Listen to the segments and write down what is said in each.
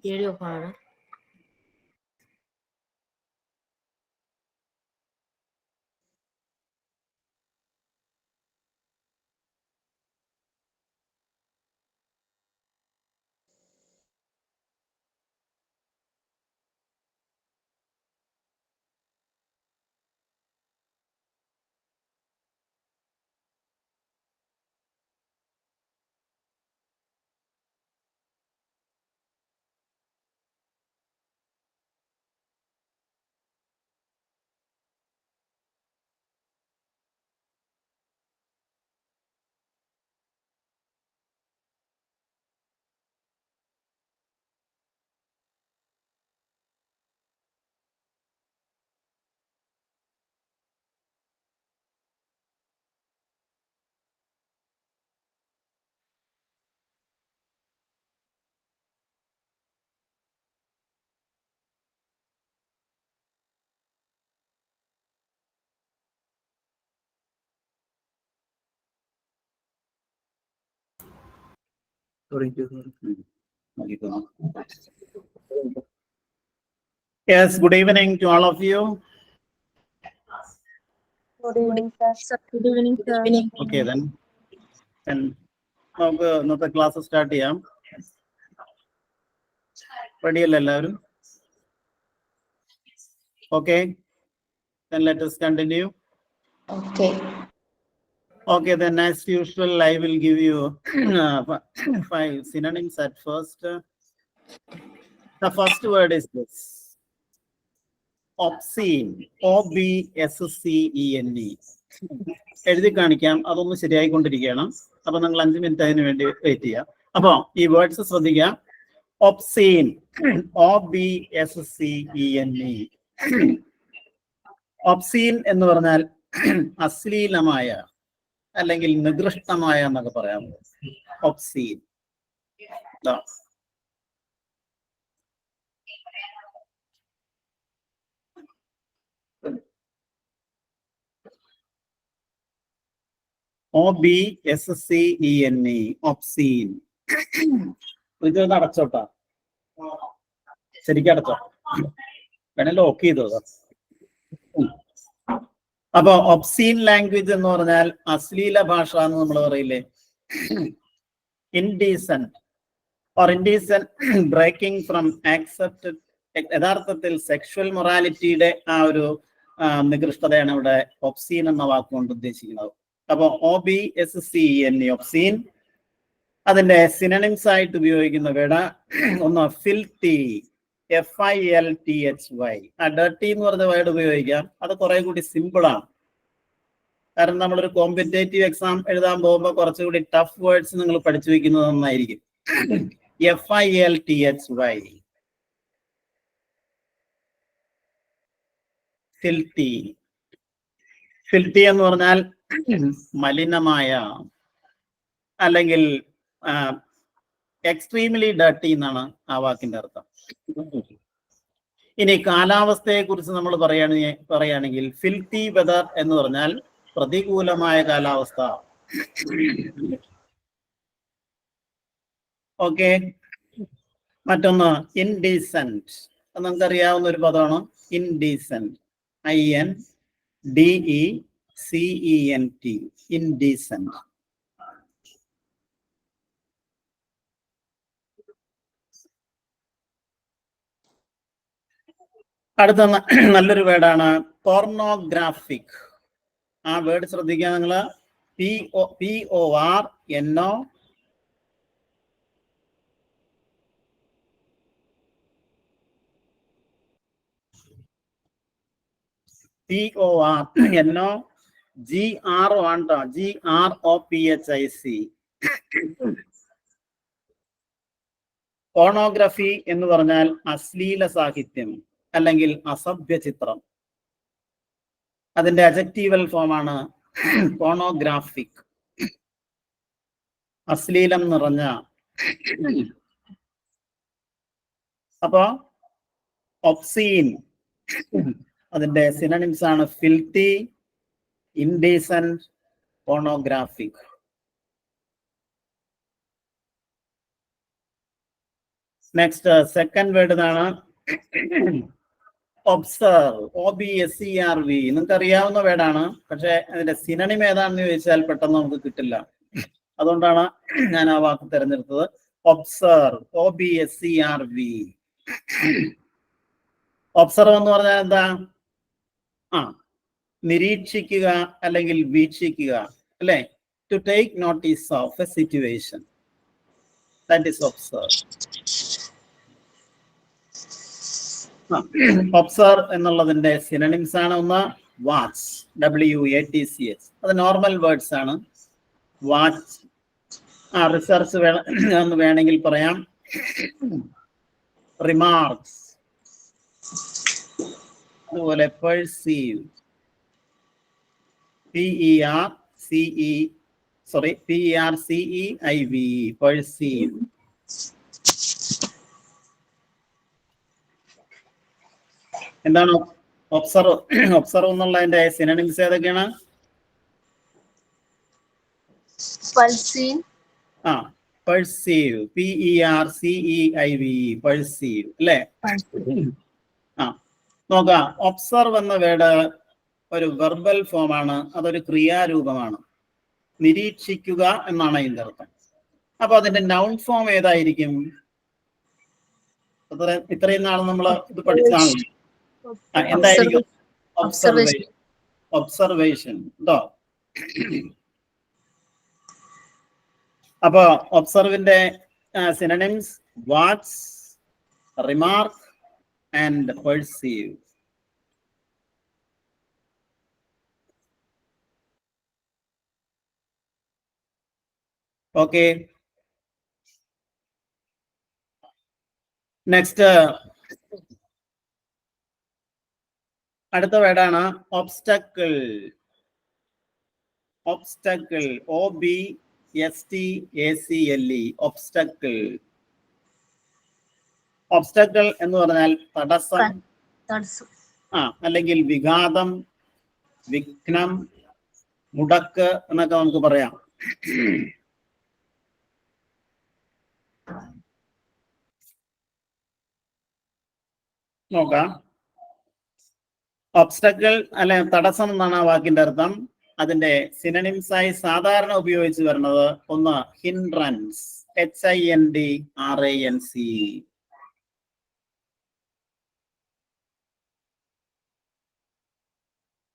Video para. Yes, good evening to all of you. Good evening, sir. Good evening, sir. Okay, then നമുക്ക് ഇന്നത്തെ class start ചെയ്യാം. Ready അല്ലേ എല്ലാവരും? Okay, then let us continue. Okay. Okay, then as usual, I will give you 5 synonyms at first. The first word is this: obscene. OBSCENE. എഴുതി കാണിക്കാം, അതൊന്ന് ശരിയായിക്കൊണ്ടിരിക്കുകയാണ്. അപ്പൊ നിങ്ങൾ 5 മിനിറ്റ് അതിന് വേണ്ടി വെയിറ്റ് ചെയ്യാം. അപ്പൊ ഈ വേർഡ്സ് ശ്രദ്ധിക്കാം. Obscene, OBSCENE. ഒബ്സീൻ എന്ന് പറഞ്ഞാൽ അശ്ലീലമായ അല്ലെങ്കിൽ നികൃഷ്ടമായ എന്നൊക്കെ പറയാം. ഒബ്സീൻ. OBSCENE, obscene. ഇത് അടച്ചോട്ടാ, ശരിക്കും അടച്ചോ, വേണേ ലോക്ക് ചെയ്തോ. അപ്പൊ ഒബ്സീൻ ലാംഗ്വേജ് എന്ന് പറഞ്ഞാൽ അശ്ലീല ഭാഷ എന്ന് നമ്മൾ പറയില്ലേ. Indecent or indecent breaking from accepted. യഥാർത്ഥത്തിൽ സെക്ഷൽ മൊറാലിറ്റിയുടെ ആ ഒരു നികൃഷ്ടതയാണ് ഇവിടെ ഒബ്സീൻ എന്ന വാക്കുകൊണ്ട് ഉദ്ദേശിക്കുന്നത്. അപ്പൊ OBSCENE, ഒബ്സീൻ. അതിന്റെ സിനണിംസ് ആയിട്ട് ഉപയോഗിക്കുന്ന വേർഡ് ഒന്ന് ഫിൽത്തി, FILTHY. ആ ഡർട്ടി എന്ന് പറഞ്ഞ വേർഡ് ഉപയോഗിക്കാം. അത് കുറെ കൂടി സിമ്പിൾ ആണ്. കാരണം നമ്മളൊരു കോമ്പറ്റേറ്റീവ് എക്സാം എഴുതാൻ പോകുമ്പോൾ കുറച്ചുകൂടി ടഫ് വേർഡ്സ് നിങ്ങൾ പഠിച്ചു വെക്കുന്നത് നന്നായിരിക്കും. FILTHY, filthy. ഫിൽത്തി എന്ന് പറഞ്ഞാൽ മലിനമായ അല്ലെങ്കിൽ എക്സ്ട്രീംലി ഡർട്ടി എന്നാണ് ആ വാക്കിന്റെ അർത്ഥം. ഇനി കാലാവസ്ഥയെ കുറിച്ച് നമ്മൾ പറയുകയാണെങ്കിൽ ഫിൽത്തി വെതർ എന്ന് പറഞ്ഞാൽ പ്രതികൂലമായ കാലാവസ്ഥ. ഓക്കെ. മറ്റൊന്ന് ഇൻഡീസെന്റ്. അത് നമുക്കറിയാവുന്ന ഒരു പദമാണ് ഇൻഡീസെന്റ്. INDECENT, indecent. അടുത്ത നല്ലൊരു വേർഡാണ് പോർണോഗ്രാഫിക്. ആ വേർഡ് ശ്രദ്ധിക്കുക നിങ്ങൾ. PORNO GROPHIC. പോർണോഗ്രഫി എന്ന് പറഞ്ഞാൽ അശ്ലീല സാഹിത്യം അല്ലെങ്കിൽ അസഭ്യ ചിത്രം. അതിന്റെ അഡ്ജക്റ്റീവൽ ഫോമാണ് പോണോഗ്രാഫിക്, അശ്ലീലം നിറഞ്ഞ. അപ്പോ ഒബ്സീൻ അതിന്റെ സിനണിംസ് ആണ് filthy, indecent, pornographic. Next second word ഇതാണ് ഒബ്സർവ്, OBSERV. നിങ്ങൾക്ക് അറിയാവുന്ന വേർഡാണ്, പക്ഷെ അതിന്റെ സിനണിം ഏതാണെന്ന് ചോദിച്ചാൽ പെട്ടെന്ന് നമുക്ക് കിട്ടില്ല. അതുകൊണ്ടാണ് ഞാൻ ആ വാക്ക് തിരഞ്ഞെടുത്തത്. Observe, OBSERV. ഒബ്സർവ് എന്ന് പറഞ്ഞാൽ എന്താ? നിരീക്ഷിക്കുക അല്ലെങ്കിൽ വീക്ഷിക്കുക, അല്ലെ? To take notice of a situation, that is observe. Observe എന്നുള്ളതിന്റെ സിനണിംസ് ആണ് ഒന്ന് വാച്ച്, WATCH. അത് നോർമൽ വേർഡ്സ് ആണ്. വാച്ച് റിസർച്ച് എന്ന് വേണമെങ്കിൽ പറയാം. റിമാർക്സ്, അതുപോലെ പെർസീവ്, PERCEIV, പെർസീവ്. എന്താണ് ഒബ്സർവ്? ഒബ്സർവ് എന്നുള്ളതിന്റെ സിനണിംസ് ഏതൊക്കെയാണ്? പെർസീവ്, PERCEIV, പെർസീവ്, അല്ലേ? നോക്കാം. ഒബ്സർവ് എന്ന വേർഡ് ഒരു വെർബൽ ഫോം ആണ്, അതൊരു ക്രിയാരൂപമാണ്. നിരീക്ഷിക്കുക എന്നാണ് അതിന്റെ അർത്ഥം. അപ്പൊ അതിന്റെ നൗൺ ഫോം ഏതായിരിക്കും? ഇത്രയും നാൾ നമ്മൾ ഇത് പഠിച്ചതാണ്. എന്തായിരിക്കും? ഒബ്സർവേഷൻ. ഒബ്സർവേഷൻ കേട്ടോ. അപ്പൊ ഒബ്സർവിന്റെ synonyms watch, remark and perceive. Okay, next അടുത്ത വേർഡാണ് obstacle. Obstacle, OBSTACLE, obstacle. Obstacle എന്ന് പറഞ്ഞാൽ തടസ്സം, അല്ലെങ്കിൽ വിഘാതം, വിഘ്നം, മുടക്ക് എന്നൊക്കെ നമുക്ക് പറയാം. നോക്കാം. ഒബ്സ്റ്റക്കിൾ അല്ലെ തടസ്സം എന്നാണ് ആ വാക്കിന്റെ അർത്ഥം. അതിന്റെ സിനണിംസ് ആയി സാധാരണ ഉപയോഗിച്ച് വരുന്നത് ഒന്ന് hindrance, HINDRANCE.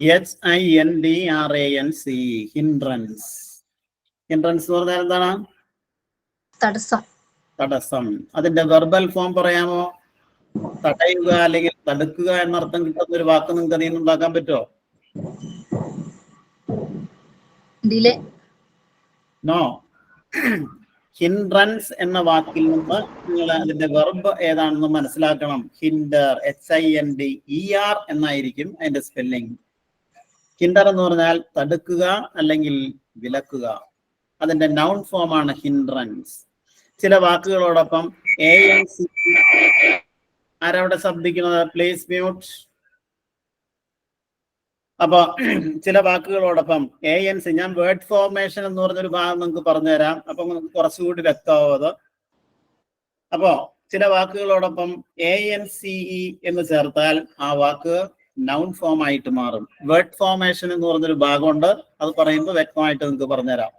HINDRANCE, hindrance. Hindrance എന്ന് പറഞ്ഞാൽ എന്താണ്? തടസ്സം. തടസ്സം. അതിന്റെ വെർബൽ ഫോം പറയാമോ? തടയുക അല്ലെങ്കിൽ തടുക്കുക എന്നർത്ഥം കിട്ടുന്ന ഒരു വാക്ക് നിങ്ങൾക്ക് അതിൽ നിന്ന് ഉണ്ടാക്കാൻ പറ്റുമോ? ഡിലേ. നോ. ഹിൻഡ്രൻസ് എന്ന വാക്കിൽ നിന്ന് നിങ്ങൾ അതിന്റെ വെർബ് ഏതാണെന്ന് മനസ്സിലാക്കണം. ഹിൻഡർ, HINDER എന്നായിരിക്കും അതിന്റെ സ്പെല്ലിംഗ്. ഹിൻഡർ എന്ന് പറഞ്ഞാൽ തടുക്കുക അല്ലെങ്കിൽ വിലക്കുക. അതിന്റെ നൗൺ ഫോം ആണ് ഹിൻഡ്രൻസ്. ചില വാക്കുകളോടൊപ്പം ANC. ആരവിടെ ശബ്ദിക്കുന്നത്? Please mute. അപ്പൊ ചില വാക്കുകളോടൊപ്പം ANC, ഞാൻ വേർഡ് ഫോർമേഷൻ എന്ന് പറഞ്ഞൊരു ഭാഗം നിങ്ങൾക്ക് പറഞ്ഞുതരാം, അപ്പൊ നമുക്ക് കുറച്ചുകൂടി വ്യക്തമാവും അത്. അപ്പോ ചില വാക്കുകളോടൊപ്പം ANCE എന്ന് ചേർത്താൽ ആ വാക്ക് നൗൺ ഫോം ആയിട്ട് മാറും. വേർഡ് ഫോർമേഷൻ എന്ന് പറഞ്ഞൊരു ഭാഗമുണ്ട്, അത് പറയുമ്പോൾ വ്യക്തമായിട്ട് നിങ്ങൾക്ക് പറഞ്ഞുതരാം.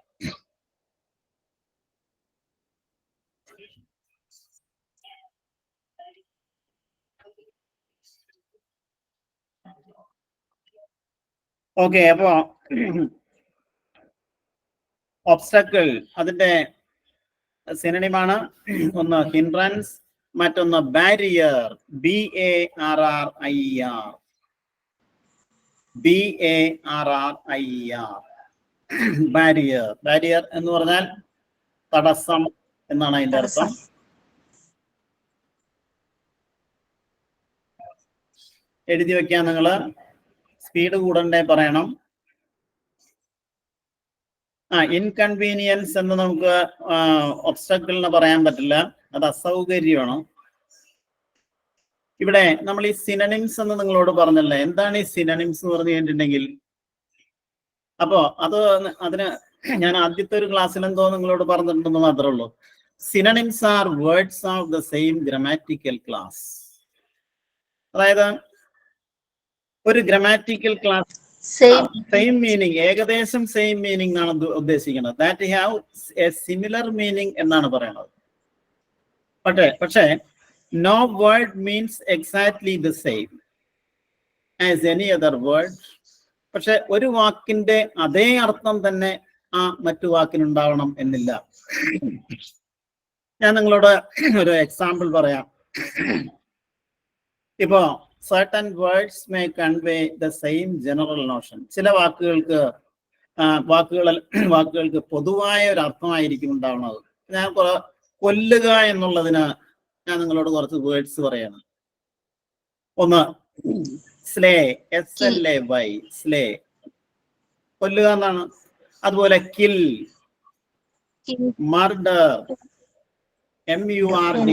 ഓക്കെ, അപ്പോ ഒബ്സ്റ്റക്കിൾ അതിന്റെ സിനണിമാണ് ഒന്ന് ഹിൻഡ്രൻസ്, മറ്റൊന്ന് barrier, BARRIER, BARRIER, barrier. Barrier എന്ന് പറഞ്ഞാൽ തടസ്സം എന്നാണ് അതിന്റെ അർത്ഥം. എഴുതി വെക്കാൻ നിങ്ങള് സ്പീഡ് കൂടണ്ടേ പറയണം. ഇൻകൺവീനിയൻസ് എന്ന് നമുക്ക് ഒബ്സ്റ്റക്കിളിന് പറയാൻ പറ്റില്ല, അത് അസൗകര്യമാണ്. ഇവിടെ നമ്മൾ ഈ സിനണിംസ് എന്ന് നിങ്ങളോട് പറഞ്ഞല്ലേ, എന്താണ് ഈ സിനണിംസ് എന്ന് പറഞ്ഞു കഴിഞ്ഞിട്ടുണ്ടെങ്കിൽ, അപ്പോ അതിന് ഞാൻ ആദ്യത്തെ ഒരു ക്ലാസ്സിൽ എന്തോ നിങ്ങളോട് പറഞ്ഞിട്ടുണ്ടെന്ന് മാത്രമേ ഉള്ളൂ. Synonyms R words of the same grammatical class. അതായത് ഒരു ഗ്രമാറ്റിക്കൽ ക്ലാസ് സെയിം മീനിങ്, ഏകദേശം സെയിം മീനിങ് ആണ് ഉദ്ദേശിക്കുന്നത്. That have A similar meaning എന്നാണ് പറയുന്നത്. പക്ഷേ no word means exactly the same as any other word. പക്ഷെ ഒരു വാക്കിന്റെ അതേ അർത്ഥം തന്നെ ആ മറ്റു വാക്കിനുണ്ടാവണം എന്നില്ല. ഞാൻ നിങ്ങളോട് ഒരു എക്സാമ്പിൾ പറയാം. ഇപ്പോ certain words may convey the same general notion. ചില വാക്കുകൾക്ക് പൊതുവായ ഒരു അർത്ഥമായിരിക്കും ഉണ്ടാവുന്നത്. ഞാൻ കൊല്ലുക എന്നുള്ളതിന് ഞാൻ നിങ്ങളോട് കുറച്ച് വേർഡ്സ് പറയാണ്. ഒന്ന് സ്ലേ, SLAY, സ്ലേ, കൊല്ലുക എന്നാണ്. അതുപോലെ കിൽ, മർഡർ, MURD.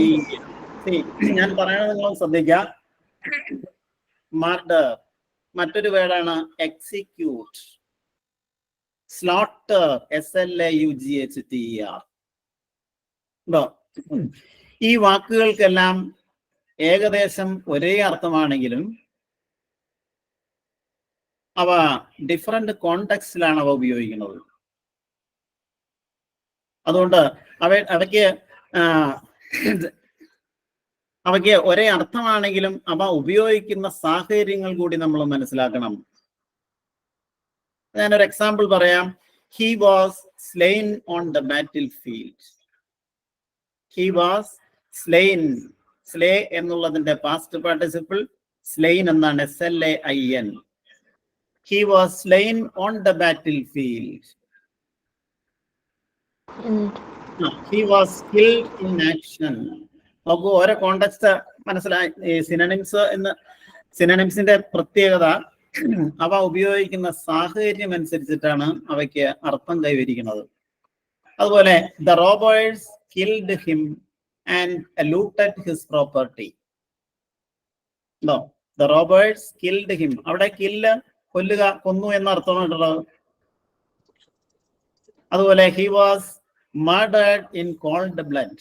ഞാൻ പറയണത് നിങ്ങൾ ശ്രദ്ധിക്കാം. മർഡർ. മറ്റൊരു വേർഡാണ് എക്സിക്യൂട്ട്, സ്ലോട്ടർ, SLAUGHTER. ഈ വാക്കുകൾക്കെല്ലാം ഏകദേശം ഒരേ അർത്ഥമാണെങ്കിലും അവ ഡിഫറെന്റ് കോണ്ടെക്സ്റ്റിലാണ് അവ ഉപയോഗിക്കുന്നത്. അതുകൊണ്ട് അവയ്ക്ക് ഒരേ അർത്ഥമാണെങ്കിലും അവ ഉപയോഗിക്കുന്ന സാഹചര്യങ്ങൾ കൂടി നമ്മൾ മനസ്സിലാക്കണം. ഞാനൊരു എക്സാമ്പിൾ പറയാം. He was slain on the battlefield. He was slain. Slay എന്നുള്ളതിന്റെ പാസ്റ്റ് പാർട്ടിസിപ്പിൾ സ്ലെയിൻ എന്നാണ്, SLAIN. He was slain on the battlefield. He was killed in action. നമുക്ക് ഓരോ കോണ്ടെക്സ്റ്റ് മനസ്സിലായി. സിനണിംസിന്റെ പ്രത്യേകത അവ ഉപയോഗിക്കുന്ന സാഹചര്യം അനുസരിച്ചിട്ടാണ് അവയ്ക്ക് അർത്ഥം കൈവരിക്കുന്നത്. അതുപോലെ the robbers killed him and looted his property. No, the robbers killed him. അവിടെ കില്ല്, കൊല്ലുക, കൊന്നു എന്ന അർത്ഥമായിട്ടുള്ളത്. അതുപോലെ he was murdered in cold blood.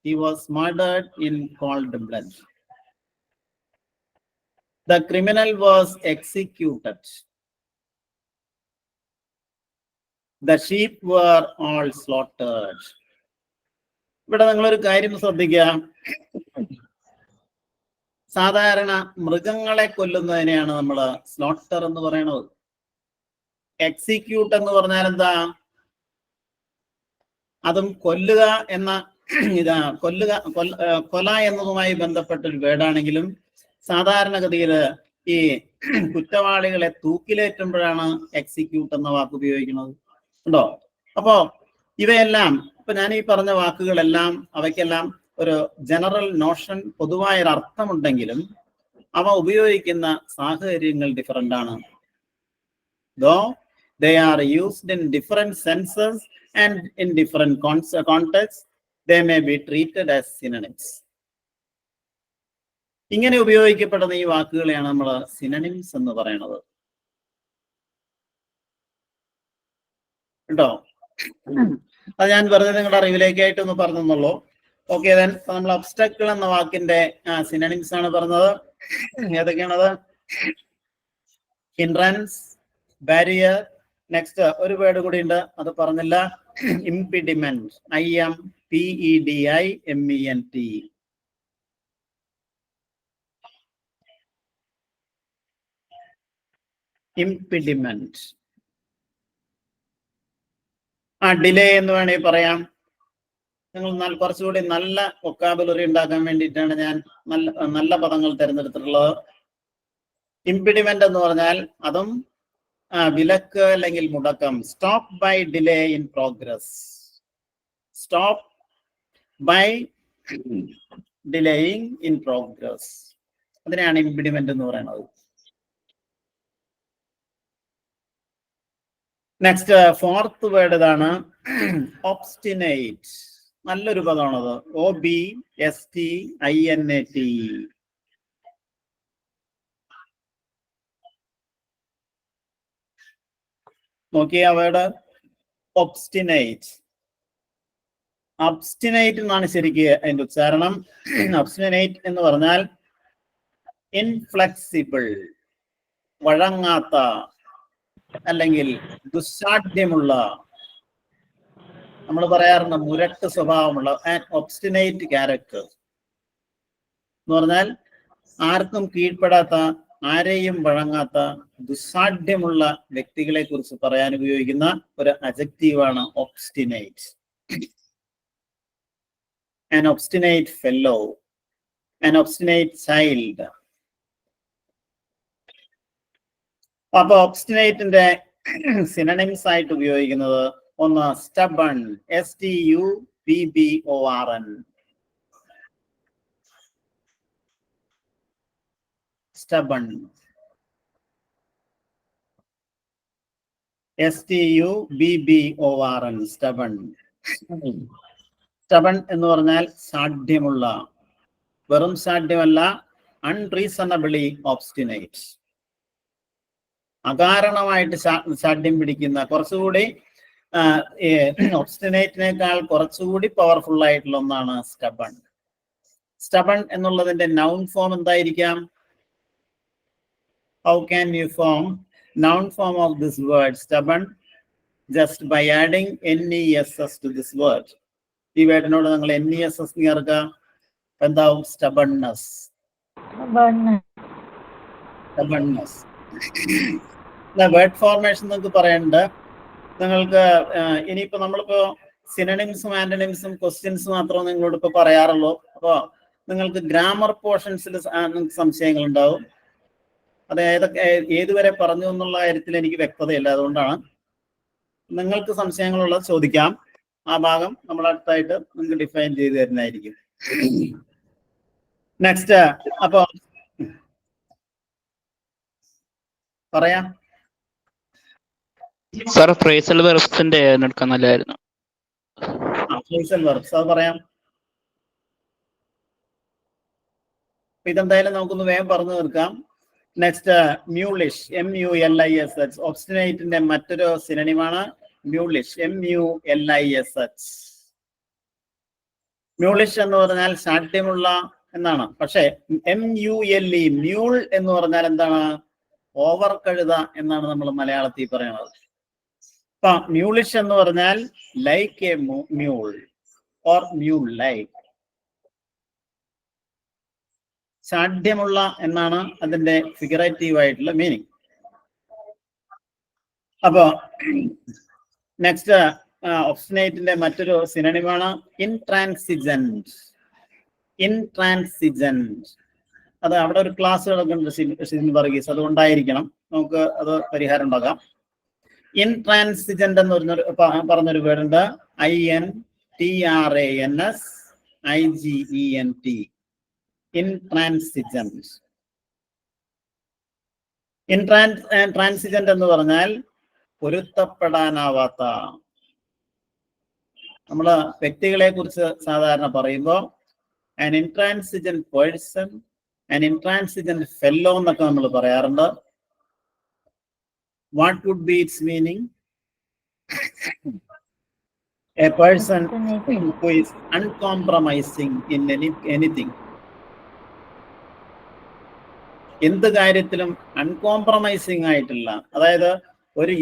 He was murdered in cold blood. The criminal was executed. The sheep were all slaughtered. ഇവിടെ നിങ്ങളൊരു കാര്യം ശ്രദ്ധിക്കുക. സാധാരണ മൃഗങ്ങളെ കൊല്ലുന്നതിനെയാണ് നമ്മൾ സ്ലോട്ടർ എന്ന് പറയുന്നത്. എക്സിക്യൂട്ട് എന്ന് പറഞ്ഞാൽ എന്താ? അതും കൊല്ലുക എന്ന കൊല എന്നതുമായി ബന്ധപ്പെട്ട ഒരു വേർഡാണെങ്കിലും സാധാരണഗതിയിൽ ഈ കുറ്റവാളികളെ തൂക്കിലേറ്റുമ്പോഴാണ് എക്സിക്യൂട്ട് എന്ന വാക്ക് ഉപയോഗിക്കുന്നത്. ഉണ്ടോ? അപ്പോ ഇവയെല്ലാം, ഇപ്പൊ ഞാൻ ഈ പറഞ്ഞ വാക്കുകളെല്ലാം, അവയ്ക്കെല്ലാം ഒരു ജനറൽ നോഷൻ, പൊതുവായ ഒരു അർത്ഥമുണ്ടെങ്കിലും അവ ഉപയോഗിക്കുന്ന സാഹചര്യങ്ങൾ ഡിഫറെന്റ് ആണ്. Though they are used in different senses and in different contexts, they may be treated as synonyms. ഇങ്ങനെ ഉപയോഗിക്കപ്പെടുന്ന ഈ വാക്കുകളെയാണ് നമ്മൾ സിനണിംസ് എന്ന് പറയുന്നത്. കേട്ടോ? അത് ഞാൻ വെറുതെ നിങ്ങളുടെ അറിവിലേക്കായിട്ട് ഒന്ന് പറഞ്ഞെന്നുള്ളൂ. ഓക്കെ, ദെൻ നമ്മൾ ഒബ്സ്റ്റക്കിൾ എന്ന വാക്കിന്റെ സിനണിംസ് ആണ് പറഞ്ഞത്. ഏതൊക്കെയാണത്? Hindrance, barrier. നെക്സ്റ്റ് ഒരു വേർഡ് കൂടി ഉണ്ട്, അത് പറഞ്ഞില്ല. ഇംപിഡിമെന്റ്, IMPEDIMENT. ഇംപിഡിമെന്റ്. ഡിലേ എന്ന് വേണമെങ്കിൽ പറയാം. നിങ്ങൾ കുറച്ചുകൂടി നല്ല വൊക്കാബുലറി ഉണ്ടാക്കാൻ വേണ്ടിയിട്ടാണ് ഞാൻ നല്ല പദങ്ങൾ തിരഞ്ഞെടുത്തിട്ടുള്ളത്. ഇംപിഡിമെന്റ് എന്ന് പറഞ്ഞാൽ അതും വിലക്ക് അല്ലെങ്കിൽ മുടക്കം. Stop by delay in progress. Stop by delaying in progress, അതിനെയാണ് ഇംപിഡിമെന്റ് എന്ന് പറയുന്നത്. നെക്സ്റ്റ് ഫോർത്ത് വേർഡ് ഇതാണ്, ഒബ്സ്റ്റിനേറ്റ്. നല്ലൊരു പദമാണത്. OBSTINAT. നോക്കിയ വേർഡ് ഒബ്സ്റ്റിനേറ്റ്. അബ്സ്റ്റിനേറ്റ് എന്നാണ് ശരിക്ക് അതിന്റെ ഉച്ചാരണം. ഒബ്സ്റ്റിനേറ്റ് എന്ന് പറഞ്ഞാൽ ഇൻഫ്ലെക്സിബിൾ, വഴങ്ങാത്ത അല്ലെങ്കിൽ ദുസ്സാധ്യമുള്ള, നമ്മൾ പറയാറുണ്ട് മുരട്ട് സ്വഭാവമുള്ള, ഒബ്സ്റ്റിനേറ്റ് ക്യാരക്ടർ എന്ന് പറഞ്ഞാൽ ആർക്കും കീഴ്പ്പെടാത്ത, ആരെയും വഴങ്ങാത്ത, ദുസ്സാധ്യമുള്ള വ്യക്തികളെ കുറിച്ച് പറയാൻ ഉപയോഗിക്കുന്ന ഒരു അഡ്ജക്റ്റീവാണ് obstinate. An obstinate fellow, an obstinate child. അപ്പൊ ഒബ്സ്റ്റിനേറ്റിന്റെ സിനണിംസ് ആയിട്ട് ഉപയോഗിക്കുന്നത് ഒന്ന് stubborn, STUBBORN. stubborn, STUBBORN, stubborn. stubborn എന്ന് പറഞ്ഞാൽ സാധ്യമുള്ള, വെറും സാധ്യമല്ല, അൺറീസണബിളി ഒബ്സ്റ്റിനേറ്റ്, അകാരണമായിട്ട് സാധ്യം പിടിക്കുന്ന, കുറച്ചുകൂടി ഒബ്സ്റ്റിനേറ്റിനേക്കാൾ കുറച്ചുകൂടി പവർഫുൾ ആയിട്ടുള്ള ഒന്നാണ് stubborn. stubborn എന്നുള്ളതിന്റെ നൗൺ ഫോം എന്തായിരിക്കാം? How can you form noun form of this word stubborn? Just by adding NESS to this word. ഈ വേർഡിനോട് നിങ്ങൾ NESS ചേർക്കുക, എന്താവും? stubbornness. stubbornness. വേർഡ് ഫോർമേഷൻ നിങ്ങൾക്ക് പറയേണ്ടത്, നിങ്ങൾക്ക് ഇനിയിപ്പോ നമ്മളിപ്പോ സിനണിംസും ആന്റണിംസും ക്വസ്റ്റ്യൻസ് മാത്രമേ നിങ്ങളോട് ഇപ്പൊ പറയാറുള്ളൂ. അപ്പൊ നിങ്ങൾക്ക് ഗ്രാമർ പോർഷൻസിൽ നിങ്ങൾക്ക് സംശയങ്ങൾ ഉണ്ടാവും. അത് ഏതുവരെ പറഞ്ഞു എന്നുള്ള കാര്യത്തിൽ എനിക്ക് വ്യക്തതയില്ല. അതുകൊണ്ടാണ് നിങ്ങൾക്ക് സംശയങ്ങളുള്ളത് ചോദിക്കാം. ആ ഭാഗം നമ്മൾ അടുത്തായിട്ട് നിങ്ങൾക്ക് ഡിഫൈൻ ചെയ്ത് തരുന്നതായിരിക്കും. നെക്സ്റ്റ്, അപ്പൊ പറയാം. സാർ ഫ്രേസൽ വെർബ്സിന്റെ എടുക്കാൻ നല്ലതായിരുന്നു. ഫ്രേസൽ വെർബ്സ് അത് പറയാം. ഇതെന്തായാലും നമുക്കൊന്ന് വേഗം പറഞ്ഞു തീർക്കാം. Next, മ്യൂളിഷ്, MULISH. ഒബ്സ്റ്റിനേറ്റിന്റെ മറ്റൊരു സിനണിമാണ് മ്യൂളിഷ്, MULISH. മ്യൂളിഷ് എന്ന് പറഞ്ഞാൽ സാധ്യമുള്ള എന്നാണ്. പക്ഷെ MULE, മ്യൂൾ എന്ന് പറഞ്ഞാൽ എന്താണ്? ഓവർ കഴുത എന്നാണ് നമ്മൾ മലയാളത്തിൽ പറയുന്നത്. അപ്പൊ മ്യൂളിഷ് എന്ന് പറഞ്ഞാൽ like a mule or mule like, സാധ്യമുള്ള എന്നാണ് അതിന്റെ ഫിഗറേറ്റീവ് ആയിട്ടുള്ള മീനിങ്. അപ്പോ നെക്സ്റ്റ്, ഒബ്സ്റ്റിനേറ്റിന്റെ മറ്റൊരു സിനണിമാണ് ഇൻട്രാൻസിജന്റ്. ഇൻട്രാൻസിജന്റ്, അത് അവിടെ ഒരു ക്ലാസ് കിടക്കുന്നുണ്ട് വർഗീസ്, അതുകൊണ്ടായിരിക്കണം. നമുക്ക് അത് പരിഹാരം ഉണ്ടാക്കാം. ഇൻട്രാൻസിജന്റ് എന്ന് പറഞ്ഞൊരു വേർഡ് ഉണ്ട്, INTRANSIGENT. ഇൻട്രാൻസിജന്റ്. ഇൻട്രാൻസിജന്റ് എന്ന് പറഞ്ഞാൽ പൊരുത്തപ്പെടാനാവാത്ത. നമ്മള് വ്യക്തികളെ കുറിച്ച് സാധാരണ പറയുമ്പോൾ an intransigent person, an intransigent fellow എന്നൊക്കെ നമ്മൾ പറയാറുണ്ട്. What would be its meaning? A person who is uncompromising in anything. എന്ത് കാര്യത്തിലും അൺകോംപ്രമൈസിങ് ആയിട്ടുള്ള, അതായത് ഒരു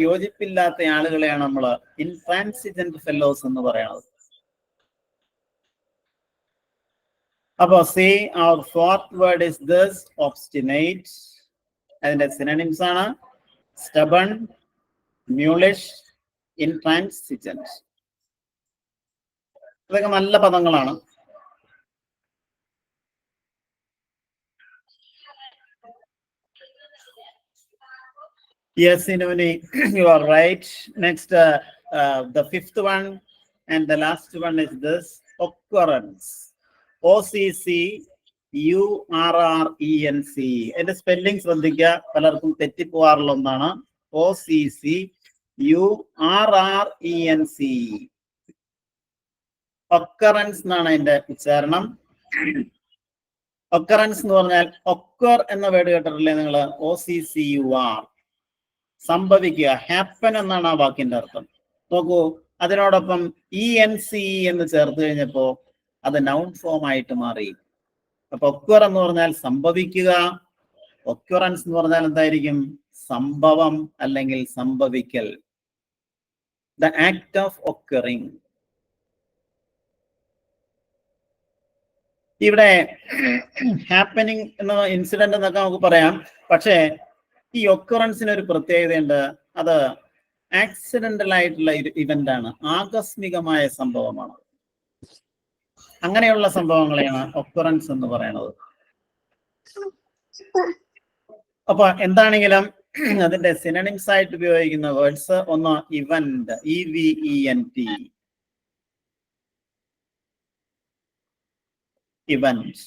യോജിപ്പില്ലാത്ത ആളുകളെയാണ് നമ്മൾ ഇൻട്രാൻസിജന്റ് ഫെല്ലോസ് എന്ന് പറയുന്നത്. അപ്പൊ C, our fourth word is this, obstinate. അതിന്റെ സിനണിംസ് ആണ് stubborn, mulish, intransigent. ഇതൊക്കെ നല്ല പദങ്ങളാണ്. Yes, Inuvani, you are right. Next, the fifth one and the last one is this, occurrence. OCCURRENC. അതിന്റെ സ്പെല്ലിംഗ് ശ്രദ്ധിക്കുക, പലർക്കും തെറ്റിപ്പോവാറുള്ള ഒന്നാണ്. OCCURRENC. URRENC. ഒക്കറൻസ് എന്നാണ് അതിന്റെ ഉച്ചാരണം. ഒക്കറൻസ് എന്ന് പറഞ്ഞാൽ ഒക്കർ എന്ന വേർഡ് കേട്ടിട്ടില്ലേ നിങ്ങൾ? OCCUR, സംഭവിക്കുക, ഹാപ്പൻ എന്നാണ് ആ വാക്കിന്റെ അർത്ഥം. നോക്കൂ, അതിനോടൊപ്പം ENC എന്ന് ചേർത്ത് കഴിഞ്ഞപ്പോ അത് നൗൺ ഫോം ആയിട്ട് മാറി. അപ്പൊ ഒക്കർ എന്ന് പറഞ്ഞാൽ സംഭവിക്കുക, ഒക്കറൻസ് എന്ന് പറഞ്ഞാൽ എന്തായിരിക്കും? സംഭവം അല്ലെങ്കിൽ സംഭവിക്കൽ. The act of occurring. ഇവിടെ ഹാപ്പനിങ് എന്ന ഇൻസിഡന്റ് എന്നൊക്കെ നമുക്ക് പറയാം. പക്ഷേ ഈ ഒക്കറൻസിന് ഒരു പ്രത്യേകതയുണ്ട്. അത് ആക്സിഡന്റൽ ആയിട്ടുള്ള ഒരു ഇവന്റ് ആണ്, ആകസ്മികമായ സംഭവമാണ്. അങ്ങനെയുള്ള സംഭവങ്ങളെയാണ് ഒക്കറൻസ് എന്ന് പറയുന്നത്. അപ്പൊ എന്താണെങ്കിലും അതിന്റെ സിനണിംസ് ആയിട്ട് ഉപയോഗിക്കുന്ന വേർഡ്സ് ഒന്ന് event, EVENT, event.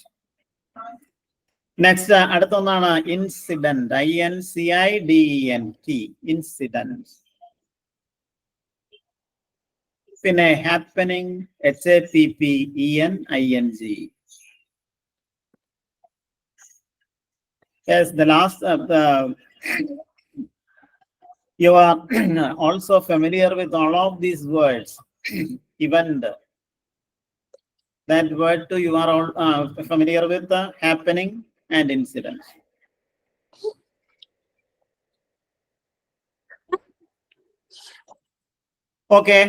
Next അടുത്തൊന്നാണ് incident, INCIDENT, incident. പിന്നെ happening, HAPPENING. Yes, the last you are also familiar with all of these words. Event, that word too you are all familiar with, the happening and incident. Okay.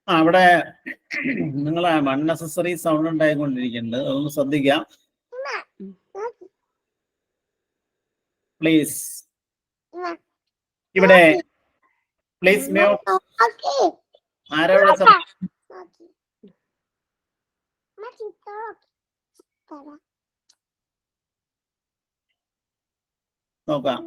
അവിടെ നിങ്ങൾ unnecessary sound ഉണ്ടായിക്കൊണ്ടിരിക്കുന്നുണ്ട്, അതൊന്ന് ശ്രദ്ധിക്കാം please. ഇവിടെ please mute. ആരോടെ നോക്കാം?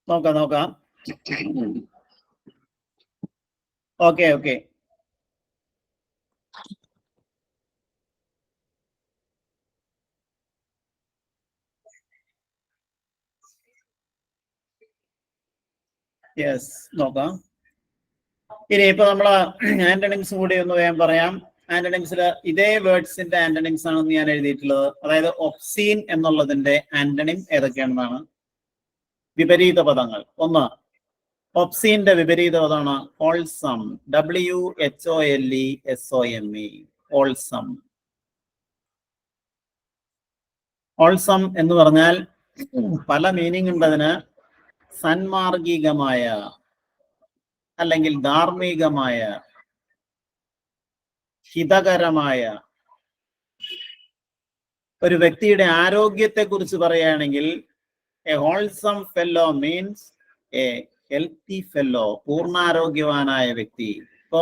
നോക്കാം. Okay. Yes, നോക്കാം. ഇനി ഇപ്പൊ നമ്മള് ആന്റണിംസ് കൂടി ഒന്ന് വേഗം പറയാം. ആന്റണിംസിൽ ഇതേ വേർഡ്സിന്റെ ആന്റണിംസ് ആണെന്ന് ഞാൻ എഴുതിയിട്ടുള്ളത്. അതായത് ഒബ്സീൻ എന്നുള്ളതിന്റെ ആന്റണിം ഏതൊക്കെയാണെന്നാണ്. വിപരീത പദങ്ങൾ. ഒന്ന്, ഒബ്സീന്റെ വിപരീത പദമാണ് ഹോൾസം, WHOLESOME, ഹോൾസം. ഹോൾസം എന്ന് പറഞ്ഞാൽ പല മീനിങ് ഉണ്ട് അതിന്. സന്മാർഗികമായ അല്ലെങ്കിൽ ധാർമ്മികമായ, ഹിതകരമായ. ഒരു വ്യക്തിയുടെ ആരോഗ്യത്തെ കുറിച്ച് പറയുകയാണെങ്കിൽ a wholesome fellow means a healthy fellow, പൂർണ്ണാരോഗ്യവാനായ വ്യക്തി. ഇപ്പൊ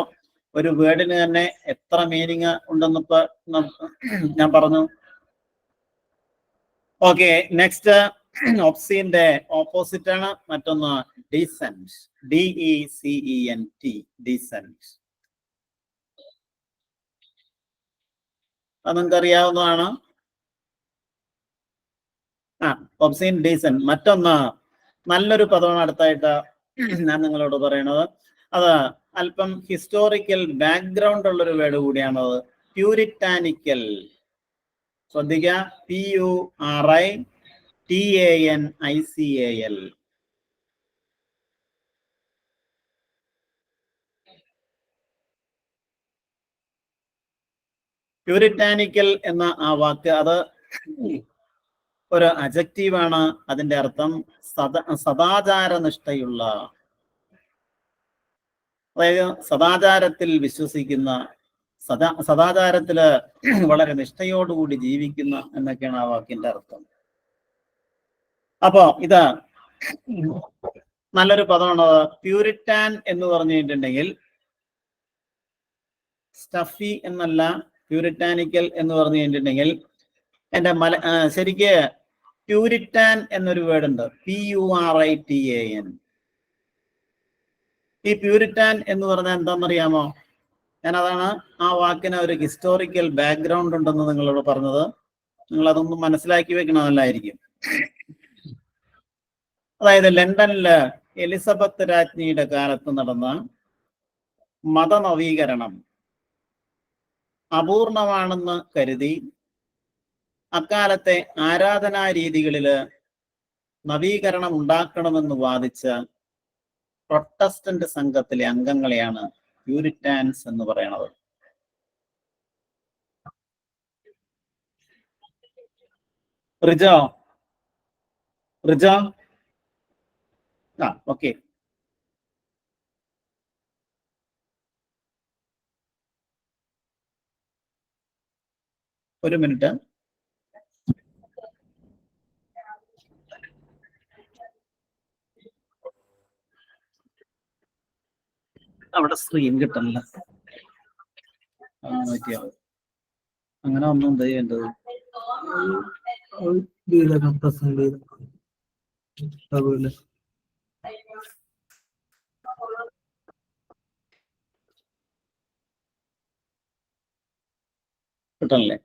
ഒരു വേർഡിന് തന്നെ എത്ര മീനിങ് ഉണ്ടെന്നിപ്പോ ഞാൻ പറഞ്ഞു. ഓക്കെ, നെക്സ്റ്റ് ഒബ്സീന്റെ ഓപ്പോസിറ്റ് ആണ് മറ്റൊന്ന് ഡീസെന്റ്, DECENT, ഡീസെന്റ്. അത് നിങ്ങൾക്ക് അറിയാവുന്നതാണ്. Obscene, decent. മറ്റൊന്ന് നല്ലൊരു പദമാണ് അടുത്തായിട്ട് ഞാൻ നിങ്ങളോട് പറയണത്. അത് അല്പം ഹിസ്റ്റോറിക്കൽ ബാക്ക്ഗ്രൗണ്ട് ഉള്ളൊരു വേർഡ് കൂടിയാണത്. പ്യൂരിറ്റാനിക്കൽ. ശ്രദ്ധിക്കുക, PURITANICAL. പ്യൂരിറ്റാനിക്കൽ എന്ന ആ വാക്ക് അത് ഒരു അഡ്ജക്റ്റീവാണ്. അതിന്റെ അർത്ഥം സദാചാരനിഷ്ഠയുള്ള, അതായത് സദാചാരത്തിൽ വിശ്വസിക്കുന്ന, സദാചാരത്തില് വളരെ നിഷ്ഠയോടുകൂടി ജീവിക്കുന്ന എന്നൊക്കെയാണ് ആ വാക്കിന്റെ അർത്ഥം. അപ്പോ ഇത് നല്ലൊരു പദമാണ്. പ്യൂരിറ്റാൻ എന്ന് പറഞ്ഞിട്ടുണ്ടെങ്കിൽ സ്റ്റഫി എന്നല്ല, പ്യൂരിറ്റാനിക്കൽ എന്ന് പറഞ്ഞു കഴിഞ്ഞിട്ടുണ്ടെങ്കിൽ എന്റെ ശരിക്ക് പ്യൂരിറ്റാൻ എന്നൊരു വേർഡ് ഉണ്ട്, PURITAN. ഈ പ്യൂരിറ്റാൻ എന്ന് പറഞ്ഞാൽ എന്താണെന്നറിയാമോ? ഞാൻ അതാണ് ആ വാക്കിന് ഒരു ഹിസ്റ്റോറിക്കൽ ബാക്ക്ഗ്രൗണ്ട് ഉണ്ടെന്ന് നിങ്ങളോട് പറഞ്ഞത്. നിങ്ങൾ അതൊന്നും മനസ്സിലാക്കി വെക്കണമെന്നല്ലായിരിക്കും. അതായത് ലണ്ടനില് എലിസബത്ത് രാജ്ഞിയുടെ കാലത്ത് നടന്ന മതനവീകരണം അപൂർണമാണെന്ന് കരുതി അക്കാലത്തെ ആരാധനാ രീതികളില് നവീകരണം ഉണ്ടാക്കണമെന്ന് വാദിച്ച പ്രൊട്ടസ്റ്റന്റ് സംഘത്തിലെ അംഗങ്ങളെയാണ് പ്യൂരിറ്റാൻസ് എന്ന് പറയുന്നത്. റിജോ ഓക്കെ. ഒരു മിനിറ്റ്. അവിടെ സ്ക്രീൻ കിട്ടണില്ല. അങ്ങനെ ഒന്നും എന്താ ചെയ്യേണ്ടത്? കിട്ടണല്ലേ?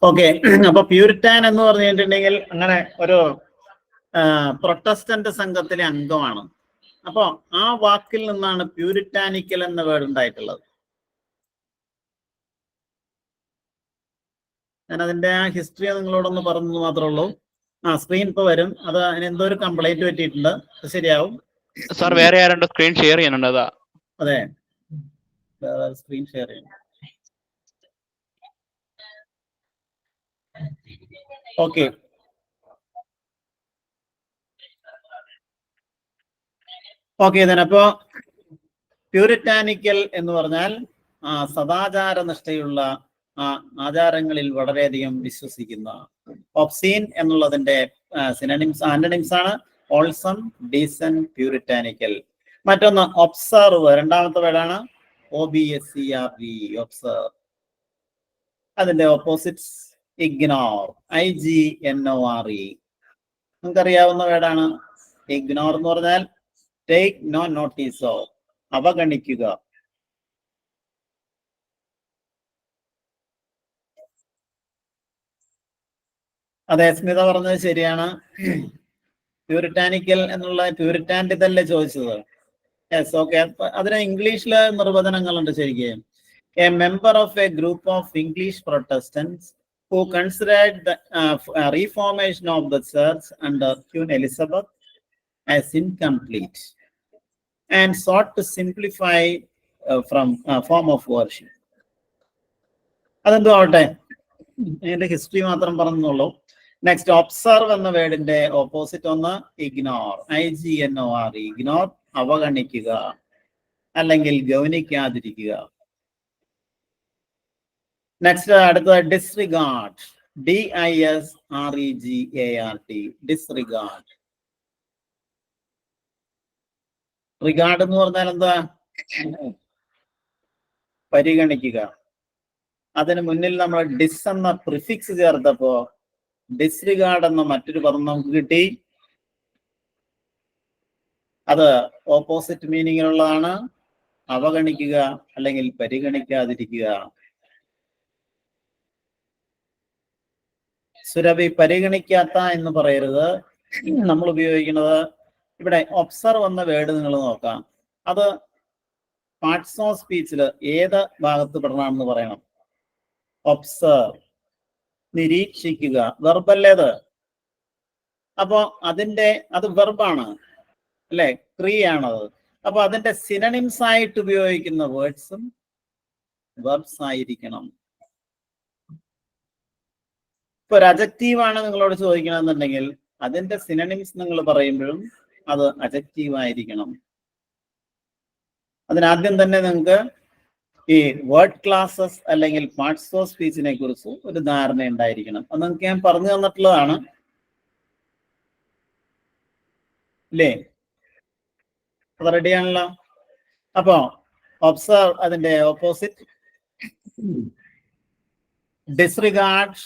ഓക്കെ. അപ്പൊ പ്യൂരിറ്റാൻ എന്ന് പറഞ്ഞിട്ടുണ്ടെങ്കിൽ അങ്ങനെ ഒരു പ്രൊട്ടസ്റ്റന്റ് സംഘത്തിലെ അംഗമാണ്. അപ്പൊ ആ വാക്കിൽ നിന്നാണ് പ്യൂരിറ്റാനിക്കൽ എന്ന വേർഡ് ഉണ്ടായിട്ടുള്ളത്. ഞാൻ അതിന്റെ ആ ഹിസ്റ്ററി നിങ്ങളോടൊന്ന് പറഞ്ഞു മാത്രമേ ഉള്ളൂ. സ്ക്രീൻ ഇപ്പൊ വരും. അത് അതിന് എന്തോ ഒരു കംപ്ലൈന്റ് പറ്റിയിട്ടുണ്ട്. ശരിയാവും സാർ. വേറെ ആരുണ്ടോ സ്ക്രീൻ ഷെയർ ചെയ്യാനുണ്ട്? അതാ. അതെ, സ്ക്രീൻ ഷെയർ ചെയ്യണം. ഓക്കെ. അപ്പോ പ്യൂരിറ്റാനിക്കൽ എന്ന് പറഞ്ഞാൽ സദാചാര നിഷ്ഠയുള്ള ആചാരങ്ങളിൽ വളരെയധികം വിശ്വസിക്കുന്ന. ഒബ്സീൻ എന്നുള്ളതിന്റെ ആന്റണിംസ് ആണ് ഓൾസം, ഡീസന്റ്, പ്യൂരിറ്റാനിക്കൽ. മറ്റൊന്ന് ഒബ്സർവ്, രണ്ടാമത്തെ വേർഡാണ് OBSERV, ഒബ്സർവ്. അതിന്റെ ഓപ്പോസിറ്റ് ഇഗ്നോർ, IGNORE. നമുക്കറിയാവുന്ന വേർഡാണ്. ഇഗ്നോർ എന്ന് പറഞ്ഞാൽ ടേക്ക് നോ നോട്ടീസ് ഓഫ്, അവഗണിക്കുക. അതെ, സ്മിത പറഞ്ഞത് ശരിയാണ്. പ്യൂരിറ്റാനിക്കൽ എന്നുള്ള പ്യൂരിറ്റാൻ്റെ ഇതല്ലേ ചോദിച്ചത്? Yes, okay. അതിന് ഇംഗ്ലീഷില് നിർവചനങ്ങളുണ്ട് ശരിക്കും. A member of a group of English Protestants who considered the reformation of the church under Queen Elizabeth as incomplete and sought to simplify from form of worship. അതെന്തോ ആവട്ടെ, അതിന്റെ ഹിസ്റ്ററി മാത്രം പറഞ്ഞോളൂ. Next, observe എന്ന വേർഡിന്റെ opposite ഒന്ന് ignore, IGNORE. Ignore, അവഗണിക്കുക അല്ലെങ്കിൽ ഗൗനിക്കാതിരിക്കുക. Next, അടുത്തത് disregard, DISREGARD, disregard. Regard എന്ന് പറഞ്ഞാൽ എന്താ? പരിഗണിക്കുക. അതിന് മുന്നിൽ നമ്മൾ ഡിസ് എന്ന പ്രിഫിക്സ് ചേർത്തപ്പോ ഡിസ്റിഗാർഡ് എന്ന മറ്റൊരു പദം നമുക്ക് കിട്ടി. അത് ഓപ്പോസിറ്റ് മീനിങ്ങിലുള്ളതാണ്, അവഗണിക്കുക അല്ലെങ്കിൽ പരിഗണിക്കാതിരിക്കുക. സുരഭി, പരിഗണിക്കാത്ത എന്ന് പറയരുത്. നമ്മൾ ഉപയോഗിക്കുന്നത് ഇവിടെ ഒബ്സർവ് എന്ന വേർഡ് നിങ്ങൾ നോക്കാം. അത് പാർട്സ് ഓഫ് സ്പീച്ചില് ഏത് ഭാഗത്ത് പെടണമെന്ന് പറയണം. ഒബ്സർവ്, നിരീക്ഷിക്കുക, വെർബല്ലേത്. അപ്പോ അത് വെർബാണ് അല്ലെ, ക്രിയയാണത്. അപ്പൊ അതിന്റെ സിനണിംസ് ആയിട്ട് ഉപയോഗിക്കുന്ന വേർഡ്സും വെർബ്സ് ആയിരിക്കണം. ഇപ്പൊ ഒരു അജക്റ്റീവ് ആണ് നിങ്ങളോട് ചോദിക്കണമെന്നുണ്ടെങ്കിൽ അതിന്റെ സിനണിംസ് നിങ്ങൾ പറയുമ്പോഴും അത് അജക്റ്റീവ് ആയിരിക്കണം. അതിനാദ്യം തന്നെ നിങ്ങൾക്ക് ഈ വേർഡ് ക്ലാസസ് അല്ലെങ്കിൽ പാർട്സ് ഓഫ് സ്പീച്ചിനെ കുറിച്ച് ഒരു ധാരണ ഉണ്ടായിരിക്കണം. അത് നിങ്ങൾക്ക് ഞാൻ പറഞ്ഞു തന്നിട്ടുള്ളതാണ് അല്ലേ? അത് റെഡിയാണല്ലോ. അപ്പോ ഒബ്സർവ്, അതിന്റെ ഓപ്പോസിറ്റ് ഡിസ്റിഗാർഡ്,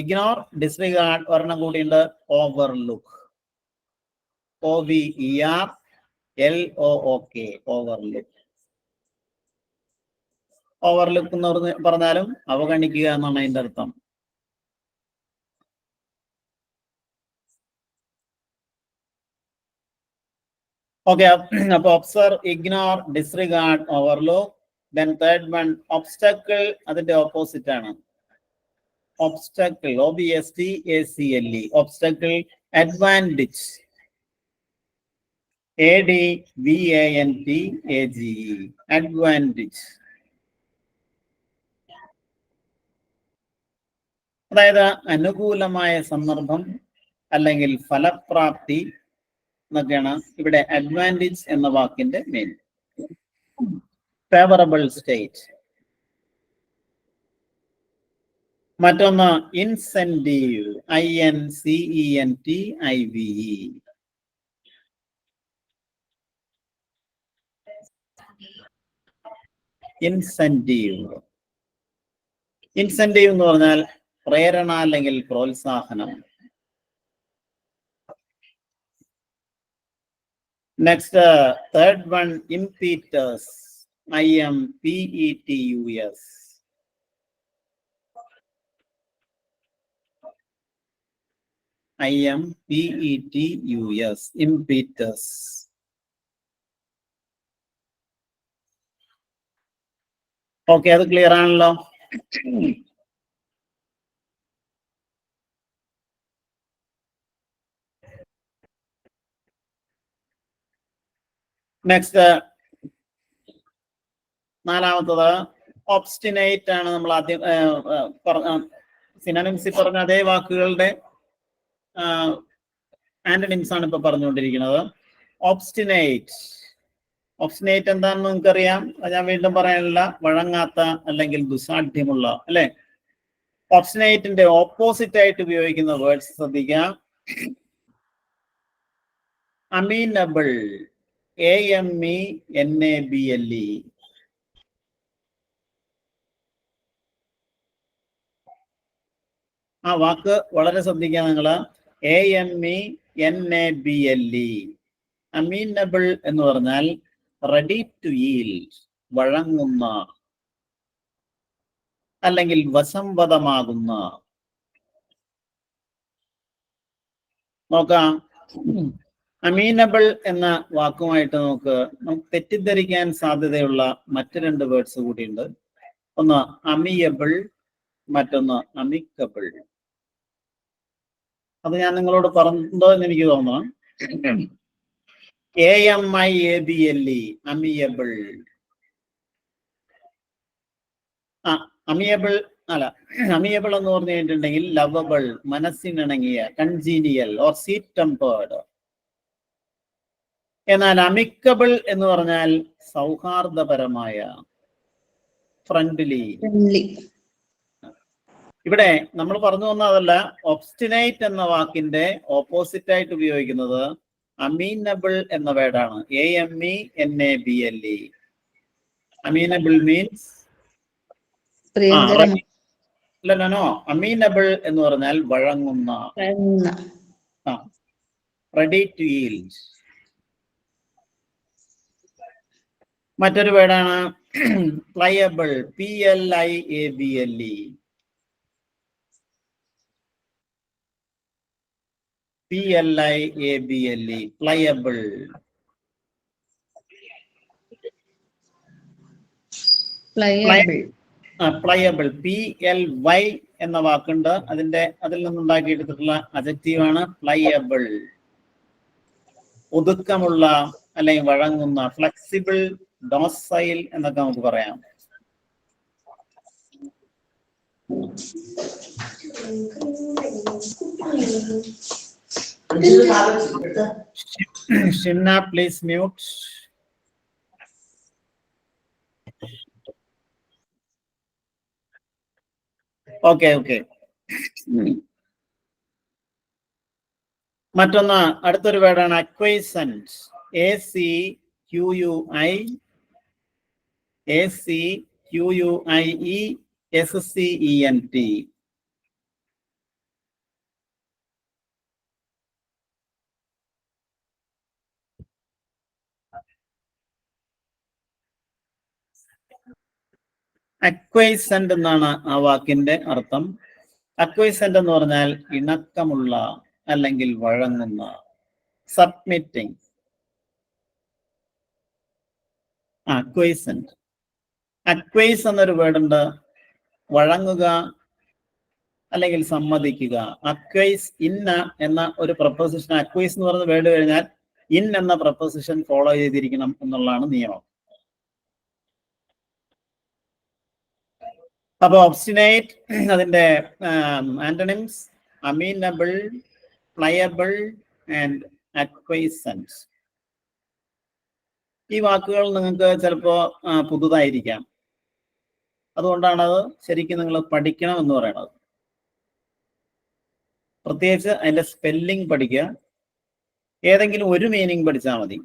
ഇഗ്നോർ, ഡിസ്റിഗാർഡ്. ഒരെണ്ണം കൂടിയുണ്ട്, overlook, OVER, LOOK, overlook. Overlook എന്ന് പറഞ്ഞാലും അവഗണിക്കുക എന്നാണ് അതിന്റെ അർത്ഥം. ഓക്കെ, അപ്പൊ observe, ignore, disregard, overlook. Then third one obstacle, അതിന്റെ ഓപ്പോസിറ്റ് ആണ് obstacle, OBSTACLE, obstacle. Advantage, ADVANTAGE, advantage. അതായത് അനുകൂലമായ സന്ദർഭം അല്ലെങ്കിൽ ഫലപ്രാപ്തി എന്നൊക്കെയാണ് ഇവിടെ അഡ്വാൻറ്റേജ് എന്ന വാക്കിന്റെ മീനിങ്. Favourable state. മറ്റൊന്ന് ഇൻസെന്റീവ്, INCENTIVE. ഇൻസെന്റീവ്. ഇൻസെന്റീവ് എന്ന് പറഞ്ഞാൽ പ്രേരണ അല്ലെങ്കിൽ പ്രോത്സാഹനം. Next, third one ഇംപീറ്റസ്, IMPETUS. IMPETUS, ഇംപീറ്റസ്. Okay, അത് ക്ലിയർ ആണല്ലോ. നെക്സ്റ്റ്, നാലാമത്തത് ഒബ്സ്റ്റിനേറ്റ് ആണ്. നമ്മൾ ആദ്യം സിനോണിംസിൽ പറഞ്ഞ അതേ വാക്കുകളുടെ ആന്റണിംസ് ആണ് ഇപ്പൊ പറഞ്ഞുകൊണ്ടിരിക്കുന്നത്. ഒബ്സ്റ്റിനേറ്റ്. ഒബ്സ്റ്റിനേറ്റ് എന്താണെന്ന് നിങ്ങൾക്കറിയാം, അത് ഞാൻ വീണ്ടും പറയാനില്ല. വഴങ്ങാത്ത അല്ലെങ്കിൽ ദുസാഠ്യമുള്ള, അല്ലെ? ഒബ്സ്റ്റിനേറ്റിന്റെ ഓപ്പോസിറ്റ് ആയിട്ട് ഉപയോഗിക്കുന്ന വേർഡ്സ് ശ്രദ്ധിക്കാം. അമീനബിൾ, AMENABLE. ആ വാക്ക് വളരെ ശ്രദ്ധിക്കാം നിങ്ങള്. AMENABLE. അമീനബിൾ എന്ന് പറഞ്ഞാൽ റെഡി ടു ഈൽഡ്, വഴങ്ങുന്ന അല്ലെങ്കിൽ വശംവദമാകുന്ന. നോക്കാം, അമീനബിൾ എന്ന വാക്കുമായിട്ട് നമുക്ക് തെറ്റിദ്ധരിക്കാൻ സാധ്യതയുള്ള മറ്റ് രണ്ട് വേർഡ്സ് കൂടിയുണ്ട്. ഒന്ന് അമിയബിൾ, മറ്റൊന്ന് അമിക്കബിൾ. അത് ഞാൻ നിങ്ങളോട് പറഞ്ഞോ എന്ന് എനിക്ക് തോന്നുന്നു. AMIABLE, amiable. അമിയബിൾ അല്ല, അമിയബിൾ എന്ന് പറഞ്ഞു കഴിഞ്ഞിട്ടുണ്ടെങ്കിൽ ലവബിൾ, മനസ്സിനിണങ്ങിയ, കൺജീനിയൽ ഓർ സ്വീറ്റ് ടെമ്പേർഡ്. എന്നാൽ അമിക്കബിൾ എന്ന് പറഞ്ഞാൽ സൗഹാർദ്ദപരമായ, ഫ്രണ്ട്ലി. ഇവിടെ നമ്മൾ പറഞ്ഞു വന്നതല്ല, ഒബ്സ്റ്റിനേറ്റ് എന്ന വാക്കിന്റെ ഓപ്പോസിറ്റ് ആയിട്ട് ഉപയോഗിക്കുന്നത് അമീനബിൾ എന്ന വേർഡാണ്. AMENABLE. Amenable means no, amenable എന്ന് പറഞ്ഞാൽ വഴങ്ങുന്ന, റെഡി ടു ഈൽഡ്. മറ്റൊരു വേർഡാണ് pliable, PLIABLE. PLIABLE, pliable. Pliable, PLY എന്ന വാക്കുണ്ട്. അതിൽ നിന്നുണ്ടാക്കിയെടുത്തിട്ടുള്ള അഡ്ജക്റ്റീവാണ് പ്ലയബിൾ. ഒതുക്കമുള്ള അല്ലെങ്കിൽ വഴങ്ങുന്ന, ഫ്ലെക്സിബിൾ, ഡോസൈൽ എന്നൊക്കെ നമുക്ക് പറയാം. Shimna, please mute. ഓക്കെ. മറ്റൊന്ന്, അടുത്തൊരു വേർഡാണ് അക്വൈസന്റ്, ACQUIESCENT. അക്വൈസന്റ് എന്നാണ് ആ വാക്കിന്റെ അർത്ഥം. അക്വൈസന്റ് എന്ന് പറഞ്ഞാൽ ഇണക്കമുള്ള അല്ലെങ്കിൽ വഴങ്ങുന്ന, സബ്മിറ്റിംഗ്. അക്വൈസന്റ്. അക്വൈസ് എന്നൊരു വേർഡ് ഉണ്ട്, വഴങ്ങുക അല്ലെങ്കിൽ സമ്മതിക്കുക. അക്വൈസ് ഇന്ന എന്ന ഒരു പ്രപ്പോസിഷൻ, അക്വൈസ് എന്ന് പറയുന്ന വേർഡ് കഴിഞ്ഞാൽ ഇൻ എന്ന പ്രപ്പോസിഷൻ ഫോളോ ചെയ്തിരിക്കണം എന്നുള്ളതാണ് നിയമം. അപ്പൊ ഒബ്സ്റ്റിനേറ്റ് അതിന്റെ ആന്റണിംസ് അമീനബിൾ, പ്ലയബിൾ ആൻഡ് അക്വൈസന്റ്. ഈ വാക്കുകൾ നിങ്ങൾക്ക് ചിലപ്പോ പുതുതായിരിക്കാം, അതുകൊണ്ടാണ് അത് ശരിക്കും നിങ്ങൾ പഠിക്കണം എന്ന് പറയുന്നത്. പ്രത്യേകിച്ച് അതിന്റെ സ്പെല്ലിംഗ് പഠിക്കുക. ഏതെങ്കിലും ഒരു മീനിങ് പഠിച്ചാൽ മതി.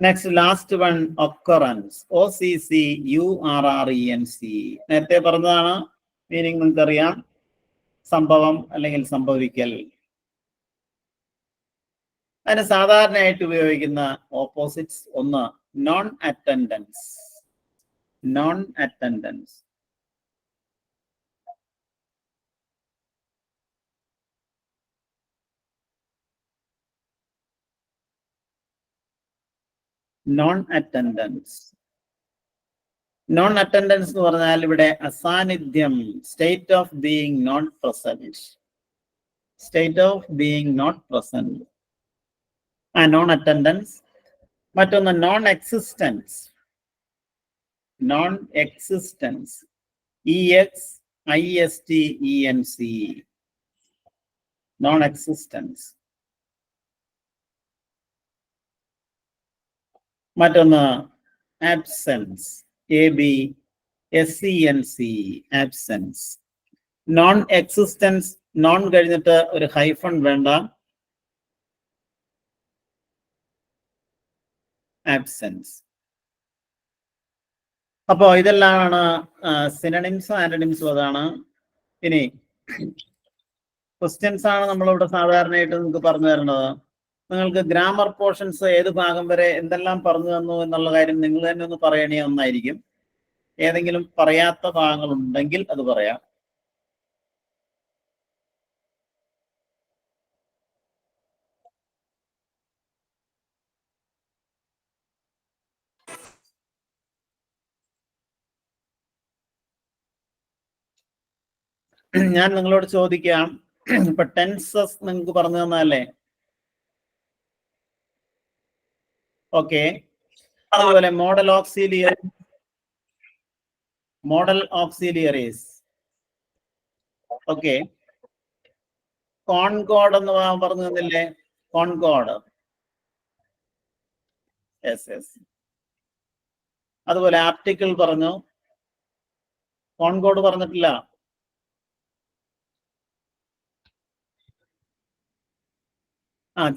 Next, last one, occurrence. OCCURRENC. നേരത്തെ പറഞ്ഞതാണ്, മീനിങ് നിങ്ങൾക്കറിയാം, സംഭവം അല്ലെങ്കിൽ സംഭവിക്കൽ. അതിന് സാധാരണയായിട്ട് ഉപയോഗിക്കുന്ന ഓപ്പോസിറ്റ്സ്, ഒന്ന് non attendance. Non attendance. Non attendance. Non attendance എന്ന് പറഞ്ഞാൽ ഇവിടെ അസാന്നിധ്യം, state of being not present. State of being not present, non attendance. മറ്റൊന്ന് non existence. Non existence, EXISTENC. Non existence. മറ്റൊന്ന് absence, ABSENC, absence. Non existence, non കഴിഞ്ഞിട്ട് ഒരു hyphen വേണ്ട, absence. അപ്പോ ഇതെല്ലാമാണ് സിനണിംസും ആന്റണിംസും. അതാണ്. ഇനി ക്വസ്റ്റ്യൻസ് ആണ് നമ്മളിവിടെ സാധാരണയായിട്ട് നിങ്ങൾക്ക് പറഞ്ഞു തരുന്നത്. നിങ്ങൾക്ക് ഗ്രാമർ പോർഷൻസ് ഏത് ഭാഗം വരെ എന്തെല്ലാം പറഞ്ഞു തന്നു എന്നുള്ള കാര്യം നിങ്ങൾ തന്നെ ഒന്ന് പറയണേ ഒന്നായിരിക്കും. ഏതെങ്കിലും പറയാത്ത ഭാഗങ്ങൾ ഉണ്ടെങ്കിൽ അത് പറയാം. ഞാൻ നിങ്ങളോട് ചോദിക്കാം, ഇപ്പൊ ടെൻസസ് നിങ്ങൾക്ക് പറഞ്ഞു തന്നല്ലേ? ഓക്കെ. അതുപോലെ മോഡൽ ഓക്സിലിയറീസ്. ഓക്കെ. കോൺകോഡ് എന്ന് പറഞ്ഞു തന്നില്ലേ? കോൺകോഡ്. യെസ്. അതുപോലെ ആർട്ടിക്കിൾ പറഞ്ഞു, കോൺകോഡ് പറഞ്ഞിട്ടില്ല.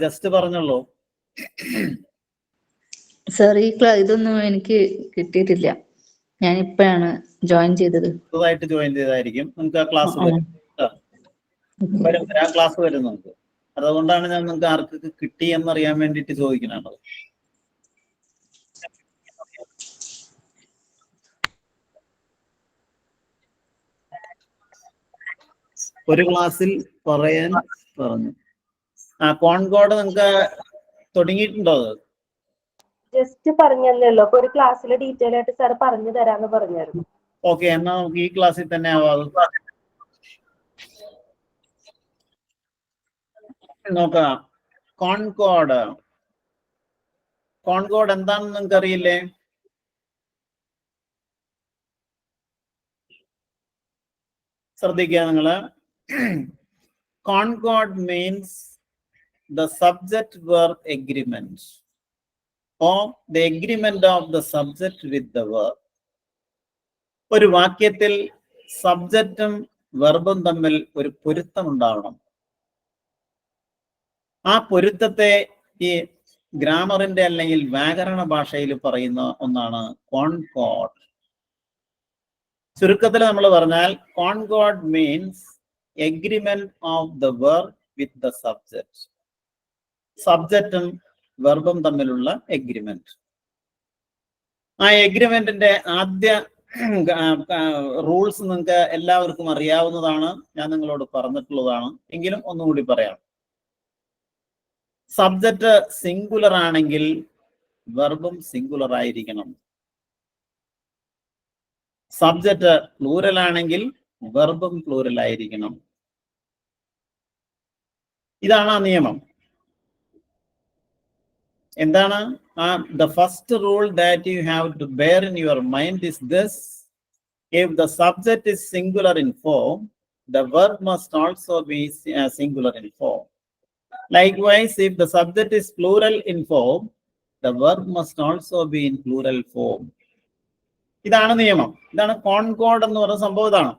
ജസ്റ്റ് പറഞ്ഞുള്ളൂ. സർ, ഇതൊന്നും എനിക്ക് കിട്ടിയിട്ടില്ല. ഞാൻ ഇപ്പോഴാണ് ജോയിൻ ചെയ്തത്. പുതുതായിട്ട് ജോയിൻ ചെയ്തായിരിക്കും. നിങ്ങൾക്ക് ആ ക്ലാസ് വരും. ആ ക്ലാസ് വരും നമുക്ക്. അതുകൊണ്ടാണ് ഞാൻ നിങ്ങൾക്ക് ആർക്കൊക്കെ കിട്ടി എന്നറിയാൻ വേണ്ടിയിട്ട് ചോദിക്കുന്നത്. ഒരു ക്ലാസ്സിൽ പറയാൻ പറഞ്ഞു. കോൺകോഡ് നിങ്ങൾക്ക് തുടങ്ങിയിട്ടുണ്ടോ? അത് ജസ്റ്റ് പറഞ്ഞല്ലോ. അപ്പൊ ഒരു ക്ലാസ്സിൽ ഡീറ്റെയിൽ ആയിട്ട് സാർ പറഞ്ഞു തരാന്ന് പറഞ്ഞായിരുന്നു. ഓക്കെ, എന്നാ നമുക്ക് ഈ ക്ലാസ്സിൽ തന്നെ ആവാം. നോക്കാം. കോൺകോഡ് എന്താണെന്ന് നിങ്ങൾക്ക് അറിയില്ലേ? ശ്രദ്ധിക്കുക നിങ്ങള്. Concord means the subject verb agreement or the agreement of the subject with the verb. ഒരു വാക്യത്തിൽ സബ്ജക്റ്റും വെർബും തമ്മിൽ ഒരു പൊരുത്തം ഉണ്ടാവണം. ആ പൊരുത്തത്തെ ഈ ഗ്രാമറിന്റെ അല്ലെങ്കിൽ വ്യാകരണ ഭാഷയിൽ പറയുന്ന ഒന്നാണ് കോൺകോഡ്. ചുരുക്കത്തിൽ നമ്മൾ പറഞ്ഞാൽ concord means agreement of the verb with the subject. സബ്ജക്റ്റും വെർബും തമ്മിലുള്ള എഗ്രിമെന്റ്. ആ എഗ്രിമെന്റിന്റെ ആദ്യ റൂൾസ് നിങ്ങൾക്ക് എല്ലാവർക്കും അറിയാവുന്നതാണ്, ഞാൻ നിങ്ങളോട് പറഞ്ഞിട്ടുള്ളതാണ്, എങ്കിലും ഒന്നുകൂടി പറയാം. സബ്ജക്റ്റ് സിംഗുലർ ആണെങ്കിൽ വെർബും സിംഗുലർ ആയിരിക്കണം. സബ്ജക്റ്റ് പ്ലൂരൽ ആണെങ്കിൽ വെർബും പ്ലൂരൽ ആയിരിക്കണം. ഇതാണ് ആ നിയമം. എന്താണ് the first rule that you have to bear in your mind is this: if the subject is singular in form, the verb must also be singular in form. Likewise, if the subject is plural in form, the verb must also be in plural form. ഇതാണ് നിയമം. ഇതാണ് concord എന്ന് പറയുന്ന സംഭവം. ഇതാണ്.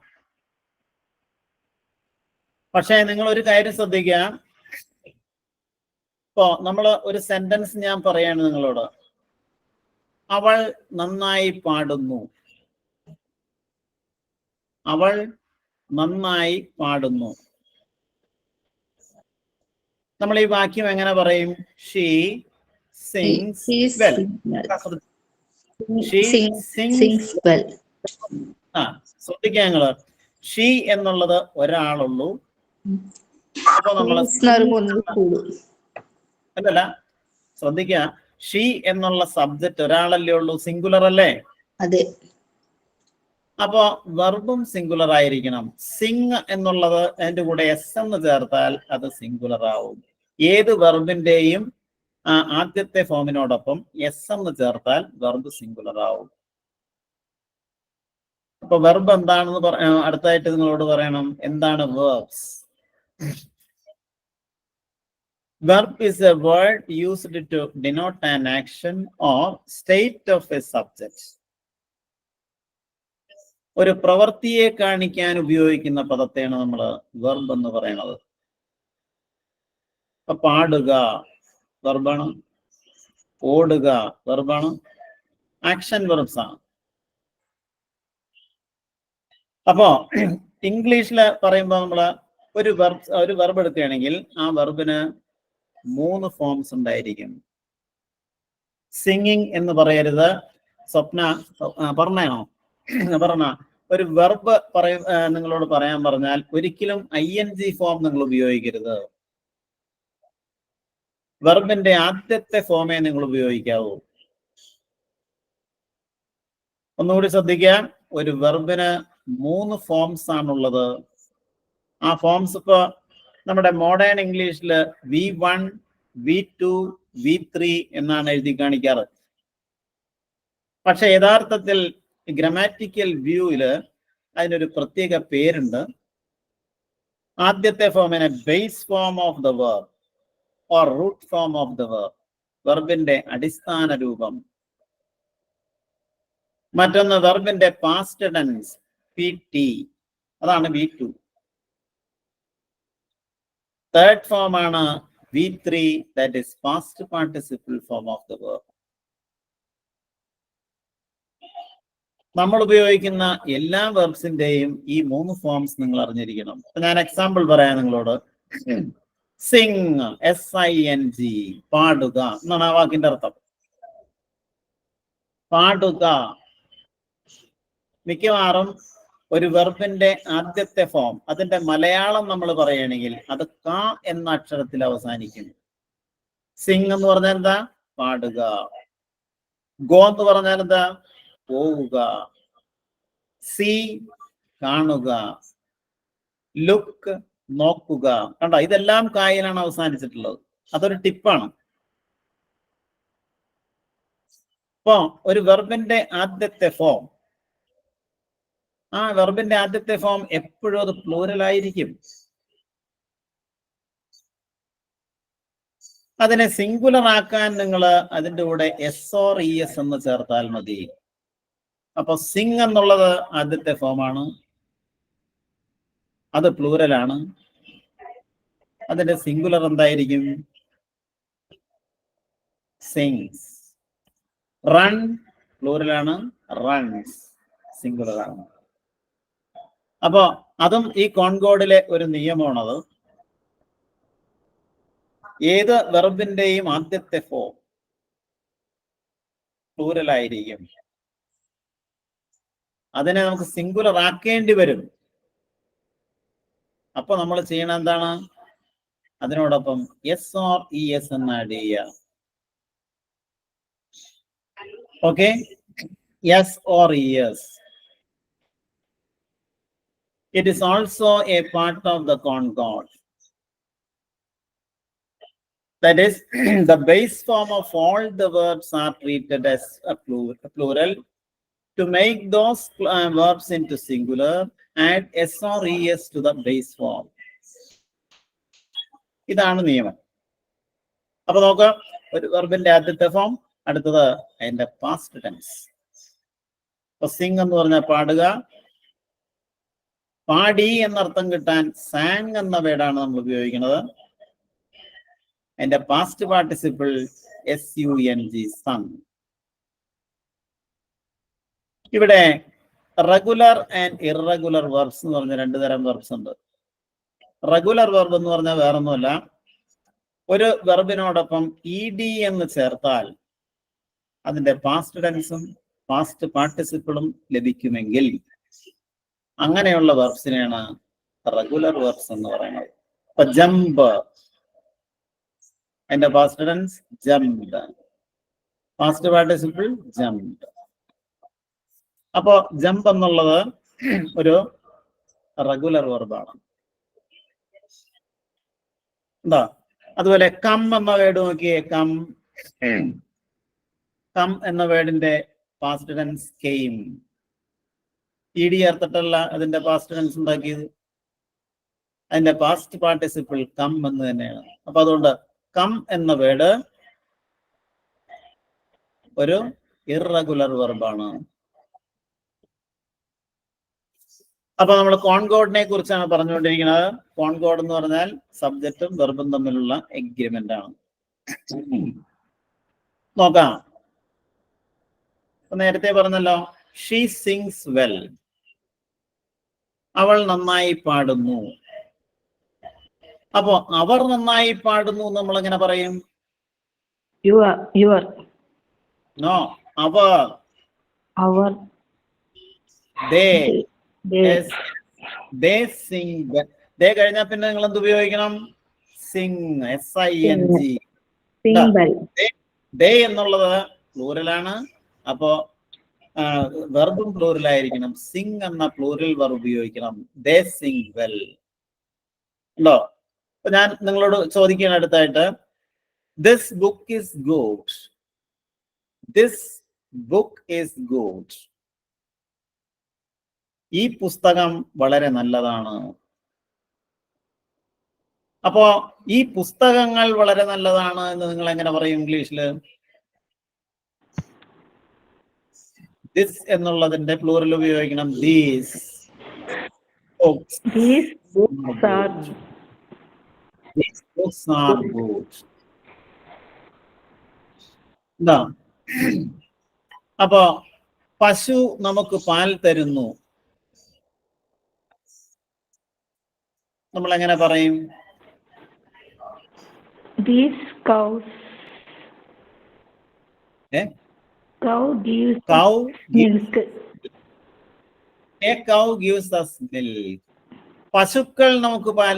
പക്ഷേ നിങ്ങൾ ഒരു കാര്യം ശ്രദ്ധിക്കുക. ഇപ്പോ നമ്മൾ ഒരു സെന്റൻസ് ഞാൻ പറയാണ് നിങ്ങളോട്, അവൾ നന്നായി പാടുന്നു. അവൾ നന്നായി പാടുന്നു. നമ്മൾ ഈ വാക്യം എങ്ങനെ പറയും? She sings well. ശ്രദ്ധിക്കുക നിങ്ങള്, ഷീ എന്നുള്ളത് ഒരാളുള്ളൂ. അപ്പൊ നമ്മള് അല്ലല്ല, ശ്രദ്ധിക്കുക, ഷീ എന്നുള്ള സബ്ജക്റ്റ് ഒരാളല്ലേ ഉള്ളൂ, സിംഗുലർ അല്ലേ? അതെ. അപ്പോ വെർബും സിംഗുലർ ആയിരിക്കണം. സിംഗ് എന്നുള്ളത് അതിന്റെ കൂടെ എസ് എന്ന് ചേർത്താൽ അത് സിംഗുലർ ആവും. ഏത് വെർബിന്റെയും ആദ്യത്തെ ഫോമിനോടൊപ്പം എസ് എന്ന് ചേർത്താൽ വെർബ് സിംഗുലർ ആവും. അപ്പൊ വെർബ് എന്താണെന്ന് അടുത്തായിട്ട് നിങ്ങളോട് പറയണം. എന്താണ് verbs? Verb is a word used to denote an action or state of a subject. ഒരു പ്രവൃത്തിയെ കാണിക്കാൻ ഉപയോഗിക്കുന്ന പദത്തെയാണ് നമ്മൾ വെർബ് എന്ന് പറയുന്നത്. അപ്പൊ പാടുക വെർബാണ്, ഓടുക വെർബാണ്, ആക്ഷൻ വെർബ്സ് ആണ്. അപ്പോ ഇംഗ്ലീഷില് പറയുമ്പോൾ നമ്മള് ഒരു വെർബ് എടുക്കുകയാണെങ്കിൽ ആ വെർബിന് 3 ഫോംസ് ഉണ്ടായിരിക്കും. സിംഗിങ് എന്ന് പറയരുത്. സ്വപ്ന പറഞ്ഞോ? പറഞ്ഞ ഒരു വെർബ് നിങ്ങളോട് പറയാൻ പറഞ്ഞാൽ ഒരിക്കലും ING ഫോം നിങ്ങൾ ഉപയോഗിക്കരുത്. വെർബിന്റെ ആദ്യത്തെ ഫോമേ നിങ്ങൾ ഉപയോഗിക്കാവൂ. ഒന്നുകൂടി ശ്രദ്ധിക്കുക, ഒരു വെർബിന് 3 ഫോംസ് ആണുള്ളത്. ആ ഫോംസ് ഇപ്പൊ നമ്മുടെ മോഡേൺ ഇംഗ്ലീഷില് V1, V2, V3 എന്നാണ് എഴുതി കാണിക്കാറ്. പക്ഷെ യഥാർത്ഥത്തിൽ ഗ്രാമാറ്റിക്കൽ വ്യൂവില് അതിനൊരു പ്രത്യേക പേരുണ്ട്. ആദ്യത്തെ ഫോമിനെ base form of the verb or root form of the verb, വെർബിന്റെ അടിസ്ഥാന രൂപം. മറ്റൊന്ന് വെർബിന്റെ പാസ്റ്റ് ടെൻസ് PT, അതാണ് V2. തേർഡ് ഫോം ആണ് V3, that is past participle form of the verb. നമ്മൾ ഉപയോഗിക്കുന്ന എല്ലാ വെർബ്സിന്റെയും ഈ 3 ഫോംസ് നിങ്ങൾ അറിഞ്ഞിരിക്കണം. ഞാൻ എക്സാമ്പിൾ പറയാം നിങ്ങളോട്. സിംഗ്, SING, പാടുക എന്നാണ് ആ വാക്കിന്റെ അർത്ഥം. പാടുക മിക്കവാറും ഒരു വെർബിന്റെ ആദ്യത്തെ ഫോം, അതിന്റെ മലയാളം നമ്മൾ പറയുകയാണെങ്കിൽ അത് ക എന്ന അക്ഷരത്തിൽ അവസാനിക്കും. സിംഗ് എന്ന് പറഞ്ഞാൽ എന്താ? പാടുക. ഗോ എന്ന് പറഞ്ഞാൽ എന്താ? പോവുക. സീ കാണുക. ലുക്ക് നോക്കുക. കണ്ടോ, ഇതെല്ലാം കായിലാണ് അവസാനിച്ചിട്ടുള്ളത്. അതൊരു ടിപ്പാണ്. അപ്പോ ഒരു വെർബിന്റെ ആദ്യത്തെ ഫോം, ആ വെർബിന്റെ ആദ്യത്തെ ഫോം എപ്പോഴും അത് പ്ലൂരൽ ആയിരിക്കും. അതിനെ സിംഗുലർ ആക്കാൻ നിങ്ങൾ അതിന്റെ കൂടെ S or ES എന്ന് ചേർത്താൽ മതി. അപ്പൊ സിംഗ് എന്നുള്ളത് ആദ്യത്തെ ഫോമാണ്, അത് പ്ലൂരലാണ്. അതിന്റെ സിംഗുലർ എന്തായിരിക്കും? സിങ്സ്. റൺ പ്ലൂരലാണ്, റൺസ് സിംഗുലർ ആണ്. അപ്പോ അതും ഈ കോൺകോർഡിലെ ഒരു നിയമമാണത്. ഏത് വെർബിന്റെയും ആദ്യത്തെ ഫോം പ്ലൂരൽ ആയിരിക്കും. അതിനെ നമുക്ക് സിംഗുലർ ആക്കേണ്ടി വരും. അപ്പൊ നമ്മൾ ചെയ്യണ എന്താണ്? അതിനോടൊപ്പം എസ് ഓർ ഇ എസ് എന്ന് ആഡ് ചെയ്യുക. Okay, S or E S. It is also a part of the concord. That is, the base form of all the verbs are treated as a plural. To make those verbs into singular, add s or es to the base form. ഇതാണ് നിയമം. അപ്പൊ നോക്കാം, ഒരു വെർബിന്റെ ആദ്യത്തെ form, അടുത്തത് അതിന്റെ past tense. അപ്പൊ സിംഗ് എന്ന് പറഞ്ഞാൽ പാടുക. പാടി എന്നർത്ഥം കിട്ടാൻ സാങ് എന്ന വേർഡാണ് നമ്മൾ ഉപയോഗിക്കുന്നത്. അതിന്റെ പാസ്റ്റ് പാർട്ടിസിപ്പിൾ SUNG, സങ്. ഇവിടെ റെഗുലർ ആൻഡ് ഇറഗുലർ വെർബ്സ് എന്ന് പറഞ്ഞ രണ്ടു തരം വെർബ്സ് ഉണ്ട്. റെഗുലർ വെർബ് എന്ന് പറഞ്ഞാൽ വേറൊന്നുമല്ല, ഒരു വെർബിനോടൊപ്പം ED എന്ന് ചേർത്താൽ അതിന്റെ പാസ്റ്റ് ടെൻസും പാസ്റ്റ് പാർട്ടിസിപ്പിളും ലഭിക്കുമെങ്കിൽ അങ്ങനെയുള്ള വെർബ്സിനെയാണ് റെഗുലർ വെർബ്സ് എന്ന് പറയുന്നത്. ഇപ്പൊ ജമ്പ്, അതിന്റെ past tense jumped, past participle jumped. അപ്പോ ജംപ് എന്നുള്ളത് ഒരു റെഗുലർ വെർബാണ്. എന്താ? അതുപോലെ കം എന്ന വേർഡ് നോക്കിയേ. കം എന്ന വേർഡിന്റെ പാസ്റ്റ് ടെൻസ് കെയിം. ED ചേർത്തിട്ടല്ല അതിന്റെ പാസ്റ്റ് ടെൻസ് ഉണ്ടാക്കിയത്. അതിന്റെ പാസ്റ്റ് പാർട്ടിസിപ്പിൾ കം എന്ന് തന്നെയാണ്. അപ്പൊ അതുകൊണ്ട് കം എന്ന വേർഡ് ഒരു ഇറഗുലർ വെർബാണ്. അപ്പൊ നമ്മൾ കോൺകോർഡിനെ കുറിച്ചാണ് പറഞ്ഞുകൊണ്ടിരിക്കുന്നത്. കോൺകോർഡ് എന്ന് പറഞ്ഞാൽ സബ്ജക്റ്റും വെർബും തമ്മിലുള്ള എഗ്രിമെന്റ് ആണ്. നോക്കാം. നേരത്തെ പറഞ്ഞല്ലോ, ഷീ സിങ്സ് വെൽ, അവൾ നന്നായി പാടുന്നു. അപ്പോ അവർ നന്നായി പാടുന്നു നമ്മൾ എങ്ങനെ പറയും? നോ, അവർ. They sing. They കഴിഞ്ഞാൽ പിന്നെ നിങ്ങൾ എന്ത് ഉപയോഗിക്കണം? സിംഗ്, SING. They എന്നുള്ളത് പ്ലൂറലാണ്. അപ്പോ വെർബും പ്ലൂറൽ ആയിരിക്കണം. സിംഗ് എന്ന പ്ലൂറൽ വെർബ് ഉപയോഗിക്കണം. They sing well. ഉണ്ടോ? അപ്പൊ ഞാൻ നിങ്ങളോട് ചോദിക്കുകയാണ് അടുത്തായിട്ട്, this book is good. This book is good. ഈ പുസ്തകം വളരെ നല്ലതാണ്. അപ്പോ ഈ പുസ്തകങ്ങൾ വളരെ നല്ലതാണ് എന്ന് നിങ്ങൾ എങ്ങനെ പറയും ഇംഗ്ലീഷില്? ദിസ് എന്നുള്ളതിന്റെ പ്ലൂറൽ ഉപയോഗിക്കണം. These books are good. എന്താ? അപ്പോ പശു നമുക്ക് പാൽ തരുന്നു. നമ്മൾ എങ്ങനെ പറയും? These cows. Cow gives milk. A cow gives us milk. പശുക്കൾ നമുക്ക് പാൽ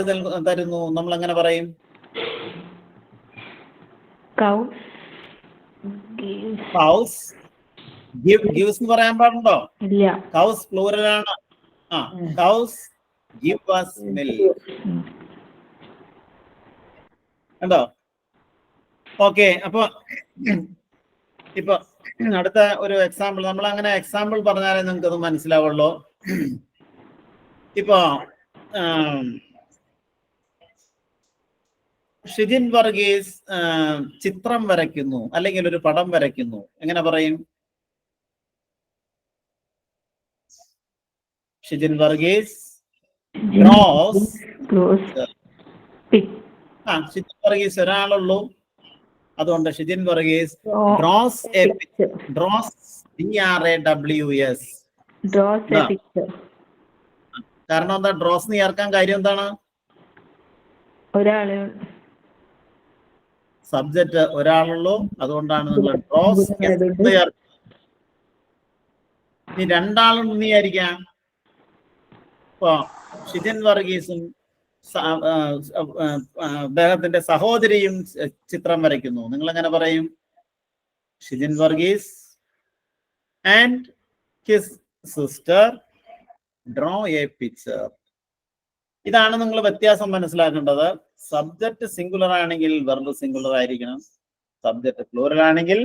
തരുന്നു. നമ്മൾ എങ്ങനെ പറയും? Cows gives എന്ന് പറയാൻ പാടുണ്ടോ? ഇല്ല. Cows പ്ലൂറൽ ആണ്. Cows give us milk. ഉണ്ടോ? ഓക്കെ. അപ്പൊ ഇപ്പൊ അടുത്ത ഒരു എക്സാമ്പിൾ, നമ്മൾ അങ്ങനെ എക്സാമ്പിൾ പറഞ്ഞാലേ നിങ്ങൾക്ക് അത് മനസ്സിലാവുള്ളൂ. ഇപ്പൊ ഷിജിൻ വർഗീസ് ചിത്രം വരയ്ക്കുന്നു അല്ലെങ്കിൽ ഒരു പടം വരയ്ക്കുന്നു. എങ്ങനെ പറയും? ഷിജിൻ വർഗീസ് draws. ഷിജിൻ വർഗീസ് ഒരാളുള്ളൂ, അതുകൊണ്ട് Shijin Varghese draws a picture. Draws DRAWS. കാരണം എന്താ ഡ്രോസ് എന്ന് ചേർക്കാൻ കാര്യം എന്താണ്? ഒരാള് സബ്ജക്റ്റ് ഒരാളുള്ളൂ, അതുകൊണ്ടാണ് നിങ്ങൾ ഡ്രോസ് ഇനി രണ്ടാളും ഉണ്ണിയായിരിക്കാം. ഇപ്പൊ ഷിജിൻ വർഗീസും അദ്ദേഹത്തിന്റെ സഹോദരിയും ചിത്രം വരയ്ക്കുന്നു. നിങ്ങൾ എങ്ങനെ പറയും? Shijin Varghese and his sister draw A picture. ഇതാണ് നിങ്ങൾ വ്യത്യാസം മനസ്സിലാക്കേണ്ടത്. സബ്ജക്ട് സിംഗുലർ ആണെങ്കിൽ വെർബ് സിംഗുലർ ആയിരിക്കണം. സബ്ജക്ട് പ്ലൂറൽ ആണെങ്കിൽ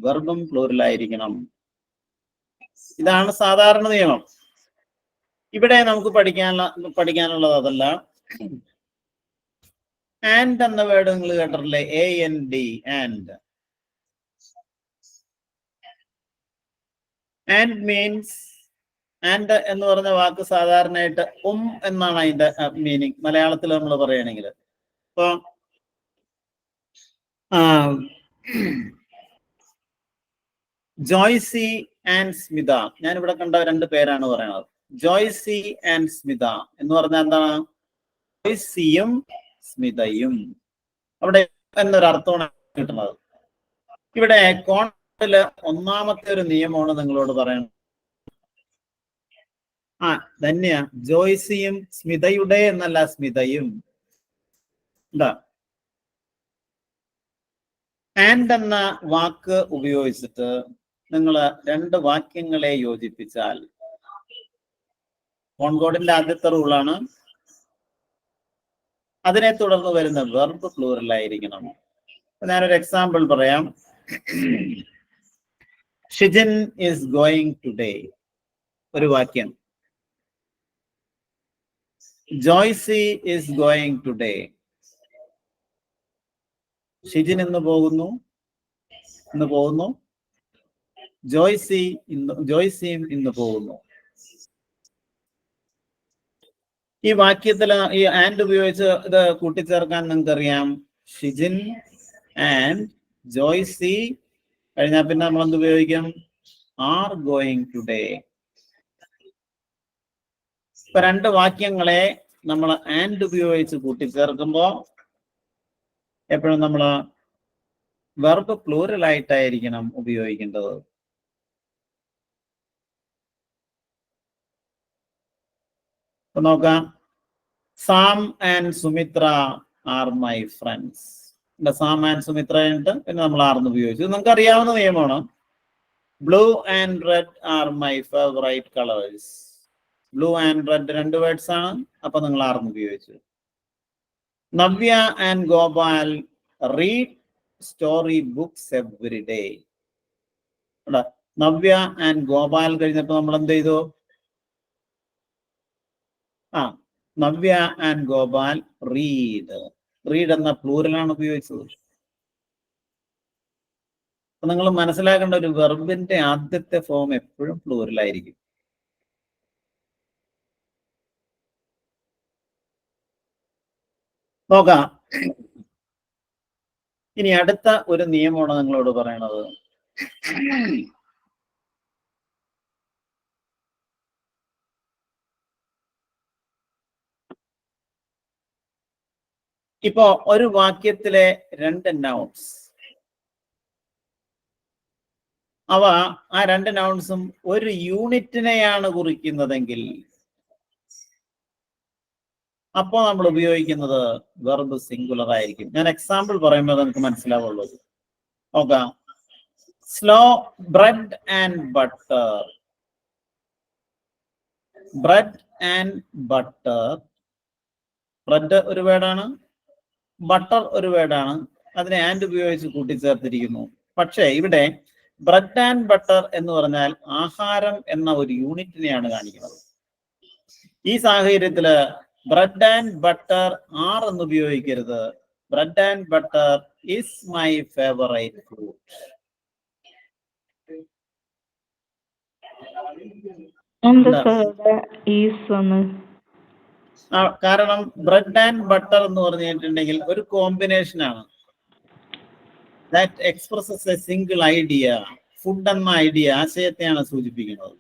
വെർബും പ്ലൂറൽ ആയിരിക്കണം. ഇതാണ് സാധാരണ നിയമം. ഇവിടെ നമുക്ക് പഠിക്കാനുള്ളത് അതല്ല. ആൻഡ് എന്ന വേർഡ് നിങ്ങൾ കേട്ടിട്ടില്ലേ? AND, and. And means, and എന്ന് പറഞ്ഞ വാക്ക് സാധാരണയായിട്ട് എന്നാണ് അതിന്റെ മീനിങ്. മലയാളത്തിൽ നമ്മൾ പറയുകയാണെങ്കിൽ ഇപ്പൊ ജോയ്സി ആൻഡ് സ്മിത, ഞാൻ ഇവിടെ കണ്ട രണ്ട് പേരാണ് പറയുന്നത്. ജോയ്സി ആൻഡ് സ്മിത എന്ന് പറഞ്ഞാൽ എന്താണ്? ജോയ്സിയും സ്മിതയും. അവിടെ എന്നൊരർത്ഥമാണ് കിട്ടുന്നത്. ഇവിടെ കോൺടെക്സ്റ്റില് ഒന്നാമത്തെ ഒരു നിയമമാണ് നിങ്ങളോട് പറയുന്നത്. ധന്യ, ജോയ്സിയും സ്മിതയുടെ എന്നല്ല, സ്മിതയും. എന്താ? ആൻഡ് എന്ന വാക്ക് ഉപയോഗിച്ചിട്ട് നിങ്ങൾ രണ്ട് വാക്യങ്ങളെ യോജിപ്പിച്ചാൽ, കോൺകോർഡിന്റെ ആദ്യത്തെ റൂളാണ്, അതിനെ തുടർന്ന് വരുന്ന വെർബ് പ്ലൂറൽ ആയിരിക്കണം. ഞാനൊരു എക്സാമ്പിൾ പറയാം. ഷിജിൻ ഈസ് ഗോയിങ് ടുഡേ, ഒരു വാക്യം. Joicy is going today. Shijin ഇന്ന് പോകുന്നു. ജോയ്സിയും ഇന്ന് പോകുന്നു. ഈ വാക്യത്തിൽ ഈ ആൻഡ് ഉപയോഗിച്ച് ഇത് കൂട്ടിച്ചേർക്കാൻ നിങ്ങൾക്കറിയാം. ഷിജിൻ ആൻഡ് ജോയ്സി കഴിഞ്ഞാൽ പിന്നെ നമ്മൾ എന്ത് ഉപയോഗിക്കും? Are going today. ഇപ്പൊ രണ്ട് വാക്യങ്ങളെ നമ്മൾ ആൻഡ് ഉപയോഗിച്ച് കൂട്ടിച്ചേർക്കുമ്പോ എപ്പോഴും നമ്മൾ വെർബ് പ്ലൂറൽ ആയിട്ടായിരിക്കണം ഉപയോഗിക്കേണ്ടത്. നോക്കാം. Sam and Sumitra are my friends. Sam and Sumitra ആയിട്ട് പിന്നെ നമ്മൾ ആർന്ന് ഉപയോഗിച്ചു. നിങ്ങൾക്ക് അറിയാവുന്ന നിയമമാണ്. Blue and red are my favourite colours. Blue and red രണ്ട് വേർഡ്സ് ആണ്, അപ്പൊ നിങ്ങൾ ആർന്ന് ഉപയോഗിച്ചു. Navya and Gopal read story books every day. Navya and Gopal കഴിഞ്ഞപ്പോ നമ്മൾ എന്ത് ചെയ്തു? Navya and Gopal read. Read എന്ന പ്ലൂറലാണ് ഉപയോഗിച്ചത്. അപ്പൊ നിങ്ങൾ മനസ്സിലാക്കേണ്ട, ഒരു വെർബിന്റെ ആദ്യത്തെ ഫോം എപ്പോഴും പ്ലൂറലായിരിക്കും. നോക്കാം. ഇനി അടുത്ത ഒരു നിയമമാണ് നിങ്ങളോട് പറയണത്. ഇപ്പോ ഒരു വാക്യത്തിലെ രണ്ട് നൗൺസ്, ആ രണ്ട് നൗൺസും ഒരു യൂണിറ്റിനെയാണ് കുറിക്കുന്നതെങ്കിൽ അപ്പോൾ നമ്മൾ ഉപയോഗിക്കുന്നത് വെർബ് സിംഗുലർ ആയിരിക്കും. ഞാൻ എക്സാമ്പിൾ പറയുമ്പോൾ നമുക്ക് മനസ്സിലാവുള്ളൂ. നോക്കാം. Slow bread and butter. Bread and butter. Bread ഒരു വേർഡാണ്, ബട്ടർ ഒരു വേർഡാണ്. അതിനെ ആൻഡ് ഉപയോഗിച്ച് കൂട്ടിച്ചേർത്തിരിക്കുന്നു. പക്ഷേ ഇവിടെ ബ്രെഡ് ആൻഡ് ബട്ടർ എന്ന് പറഞ്ഞാൽ ആഹാരം എന്ന ഒരു യൂണിറ്റിനെയാണ് കാണിക്കുന്നത്. ഈ സാഹചര്യത്തില് ബ്രെഡ് ആൻഡ് ബട്ടർ ആർ എന്ന് ഉപയോഗിക്കരുത്. Bread and butter is my favourite food. കാരണം ബ്രെഡ് ആൻഡ് ബട്ടർ എന്ന് പറഞ്ഞിട്ടുണ്ടെങ്കിൽ ഒരു കോമ്പിനേഷൻ ആണ്. That expresses a single idea. Food എന്ന ഐഡിയ, ആശയത്തെയാണ് സൂചിപ്പിക്കുന്നത്.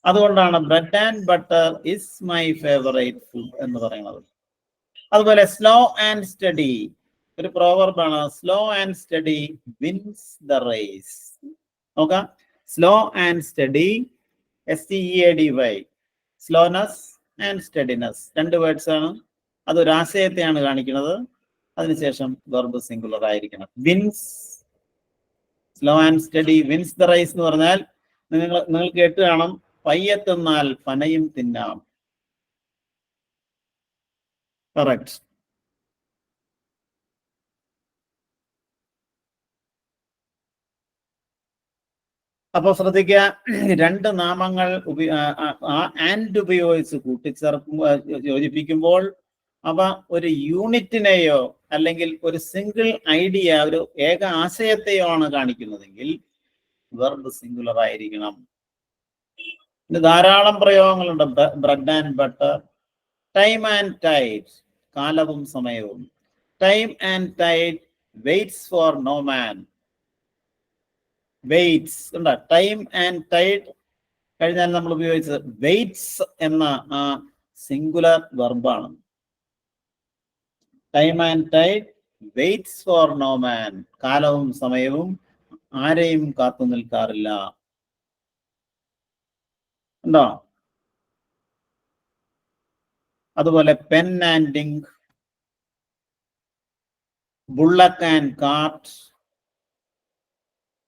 അതുകൊണ്ടാണ് bread and butter is my favourite food എന്ന് പറയുന്നത്. അതുപോലെ സ്ലോ ആൻഡ് സ്റ്റഡി. ഒരു പ്രോവർബാണ്. Slow and steady wins the race. നോക്കാം, slow and steady, STEADY, slowness and steadiness, 2 words ആണ്. അതൊരു ആശയത്തെയാണ് കാണിക്കുന്നത്. അതിനുശേഷം വെർബ് സിംഗുലർ ആയിരിക്കണം. Wins, slow and steady wins the race എന്ന് പറഞ്ഞാൽ നിങ്ങൾ കേട്ട് കാണും, പയ്യെത്തുന്നാൽ പനയും തിന്നാം. കറക്റ്റ്. അപ്പൊ ശ്രദ്ധിക്കുക, 2 നാമങ്ങൾ ആൻഡ് ഉപയോഗിച്ച് യോജിപ്പിക്കുമ്പോൾ അവ ഒരു യൂണിറ്റിനെയോ അല്ലെങ്കിൽ ഒരു സിംഗിൾ ഐഡിയ, ഒരു ഏക ആശയത്തെയോ ആണ് കാണിക്കുന്നതെങ്കിൽ വെർബ് സിംഗുലർ ആയിരിക്കണം. ഇത് ധാരാളം പ്രയോഗങ്ങളുണ്ട്. Bread and butter, time and tide, കാലവും സമയവും. Time and tide waits for no man. Waits ഉണ്ട്. ടൈം ആൻഡ് ടൈഡ് കഴിഞ്ഞാൽ നമ്മൾ ഉപയോഗിച്ചത് വെയിറ്റ്സ് എന്ന ആ സിംഗുലർ വെർബാണ്. Time and tide waits for no man, കാലവും സമയവും ആരെയും കാത്തു നിൽക്കാറില്ല. ഉണ്ടോ? അതുപോലെ pen and ink, bullock and cart,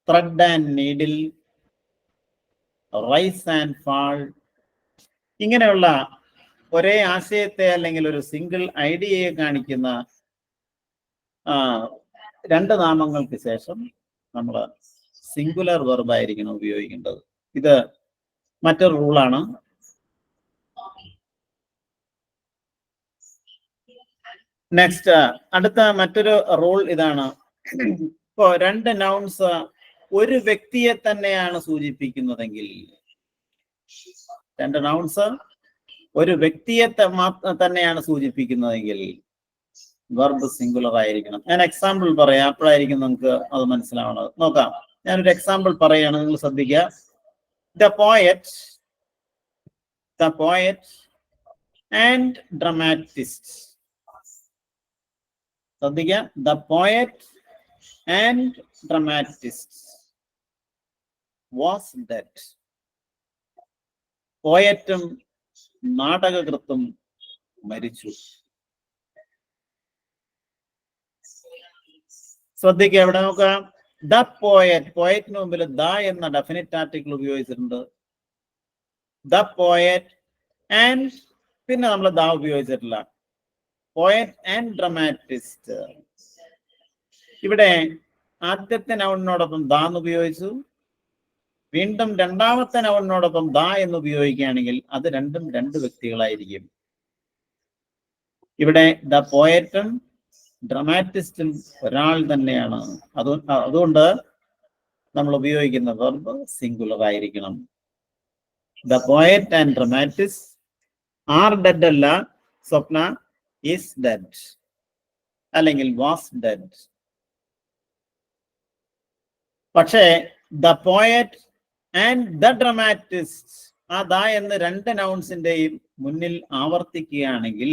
thread and needle, rise and fall. ഇങ്ങനെയുള്ള ഒരേ ആശയത്തെ അല്ലെങ്കിൽ ഒരു സിംഗിൾ ഐഡിയയെ കാണിക്കുന്ന 2 നാമങ്ങൾക്ക് ശേഷം നമ്മൾ സിംഗുലർ വെർബ് ആയിരിക്കണം ഉപയോഗിക്കേണ്ടത്. ഇത് മറ്റൊരു റൂളാണ്. നെക്സ്റ്റ്, അടുത്ത മറ്റൊരു റൂൾ ഇതാണ്. ഇപ്പോ 2 നൗൺസ് ഒരു വ്യക്തിയെ തന്നെയാണ് സൂചിപ്പിക്കുന്നതെങ്കിൽ, 2 നൗൺസ് ഒരു വ്യക്തിയെ തന്നെയാണ് സൂചിപ്പിക്കുന്നതെങ്കിൽ വെർബ് സിംഗുലർ ആയിരിക്കണം. ഞാൻ എക്സാമ്പിൾ പറയാം, അപ്പോഴായിരിക്കും നമുക്ക് അത് മനസ്സിലാവുന്നത്. നോക്കാം, ഞാനൊരു എക്സാമ്പിൾ പറയാണ്, നിങ്ങൾ ശ്രദ്ധിക്കുക. The poet and dramatist. ശ്രദ്ധിക്കുക, the poet and dramatist was dead. പോയറ്റും നാടകകൃത്തും മരിച്ചു. ശ്രദ്ധിക്കുക, ഇവിടെ നോക്കാം. ദ പോയറ്റ്, പോയറ്റിന് മുമ്പിൽ ദ എന്ന ഡെഫിനിറ്റ് ആർട്ടിക്കിൾ ഉപയോഗിച്ചിട്ടുണ്ട്. ദ പോയറ്റ് ആൻഡ് പിന്നെ നമ്മൾ ദ ഉപയോഗിച്ചിട്ടില്ല. Poet and dramatist. ഇവിടെ ആദ്യത്തെ നൗണിനോടൊപ്പം ദ എന്ന് ഉപയോഗിച്ചു. വീണ്ടും രണ്ടാമത്തെ നൗണിനോടൊപ്പം ദ എന്ന് ഉപയോഗിക്കുകയാണെങ്കിൽ അത് രണ്ടും 2 വ്യക്തികളായിരിക്കും. ഇവിടെ ദ പോയറ്റും ഡ്രമാറ്റിസ്റ്റും ഒരാൾ തന്നെയാണ്. അതുകൊണ്ട് നമ്മൾ ഉപയോഗിക്കുന്ന വെർബ് സിംഗുലർ ആയിരിക്കണം. The poet and dramatist R dead അല്ല, സ്വപ്ന ഈസ് ഡെഡ് അല്ലെങ്കിൽ വാസ് ഡെഡ്. പക്ഷേ the poet and the dramatist, ആ ദ എന്ന് 2 നൗൺസിന്റെയും മുന്നിൽ ആവർത്തിക്കുകയാണെങ്കിൽ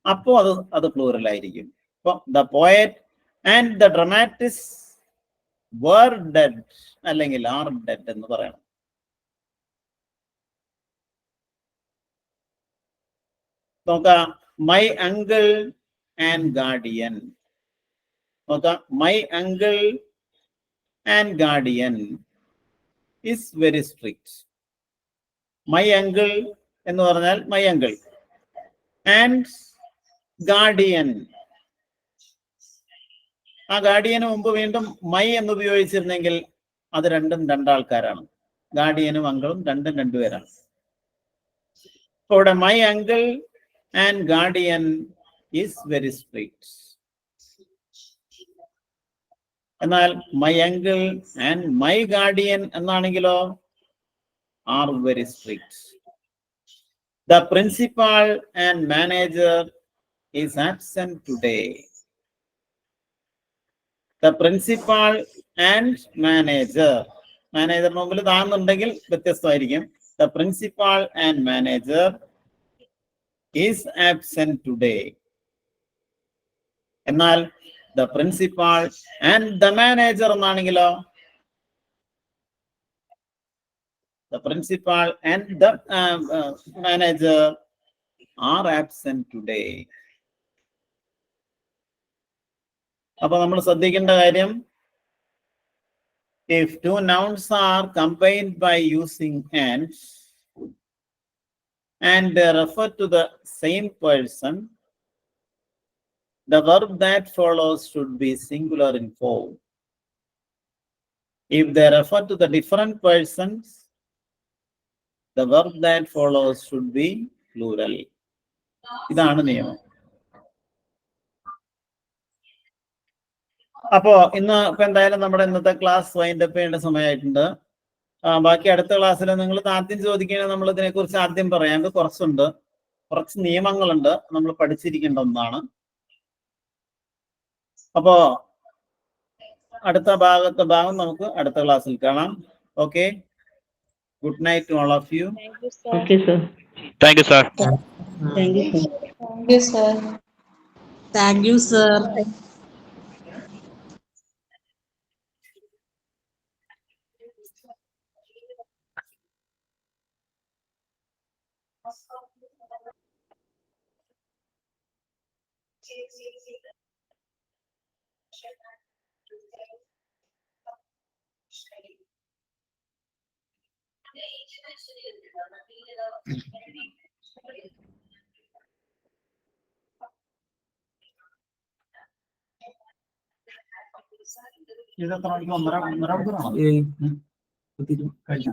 അപ്പോ അത് പ്ലൂറൽ ആയിരിക്കും. അപ്പൊ the poet and the dramatist were dead അല്ലെങ്കിൽ ആർ ഡെഡ് എന്ന് പറയണം. നോക്കാം, മൈ അങ്കിൾ ആൻഡ് ഗാർഡിയൻ. നോക്കാം, my uncle and guardian is very strict. My uncle എന്ന് പറഞ്ഞാൽ മൈ അങ്കിൾ, ആൻഡ് ഗാർഡിയൻ, ആ ഗാർഡിയന് മുമ്പ് വീണ്ടും മൈ എന്ന് ഉപയോഗിച്ചിരുന്നെങ്കിൽ അത് രണ്ടും 2 ആൾക്കാരാണ്. ഗാർഡിയനും അങ്കിളും രണ്ടും 2 പേരാണ്. അപ്പോൾ ഇവിടെ my uncle and guardian is very strict. എന്നാൽ my uncle and my guardian എന്നാണെങ്കിലോ are very strict. The principal and manager is absent today. The principal and manager, മാനേജറിന് മുമ്പിൽ താന്നുണ്ടെങ്കിൽ വ്യത്യസ്തമായിരിക്കും. The principal and manager is absent today. എന്നാൽ the principal and the manager എന്നാണെങ്കിലോ the principal and the manager are absent today. അപ്പൊ നമ്മൾ ശ്രദ്ധിക്കേണ്ട കാര്യം, if two nouns are combined by using and they refer to the same person, the verb that follows should be singular in form. If they refer to the different persons, the verb that follows should be plural. ഇതാണ് നിയമം. അപ്പോ ഇന്ന് ഇപ്പൊ എന്തായാലും നമ്മുടെ ഇന്നത്തെ class wind up ചെയ്യേണ്ട സമയമായിട്ടുണ്ട്. ബാക്കി അടുത്ത ക്ലാസ്സിൽ നിങ്ങൾ ആദ്യം ചോദിക്കുകയാണെങ്കിൽ നമ്മൾ ഇതിനെക്കുറിച്ച് ആദ്യം പറയാം. കുറച്ച് നിയമങ്ങളുണ്ട്, നമ്മൾ പഠിച്ചിരിക്കേണ്ട ഒന്നാണ്. അപ്പോ അടുത്ത ഭാഗം നമുക്ക് അടുത്ത ക്ലാസ്സിൽ കാണാം. Okay, good night to all of you. Okay sir. Thank you sir. Thank you sir. Thank you, sir. Thank you, sir. ഇത് എത്ര മണിക്ക് 1:30 കഴിഞ്ഞു.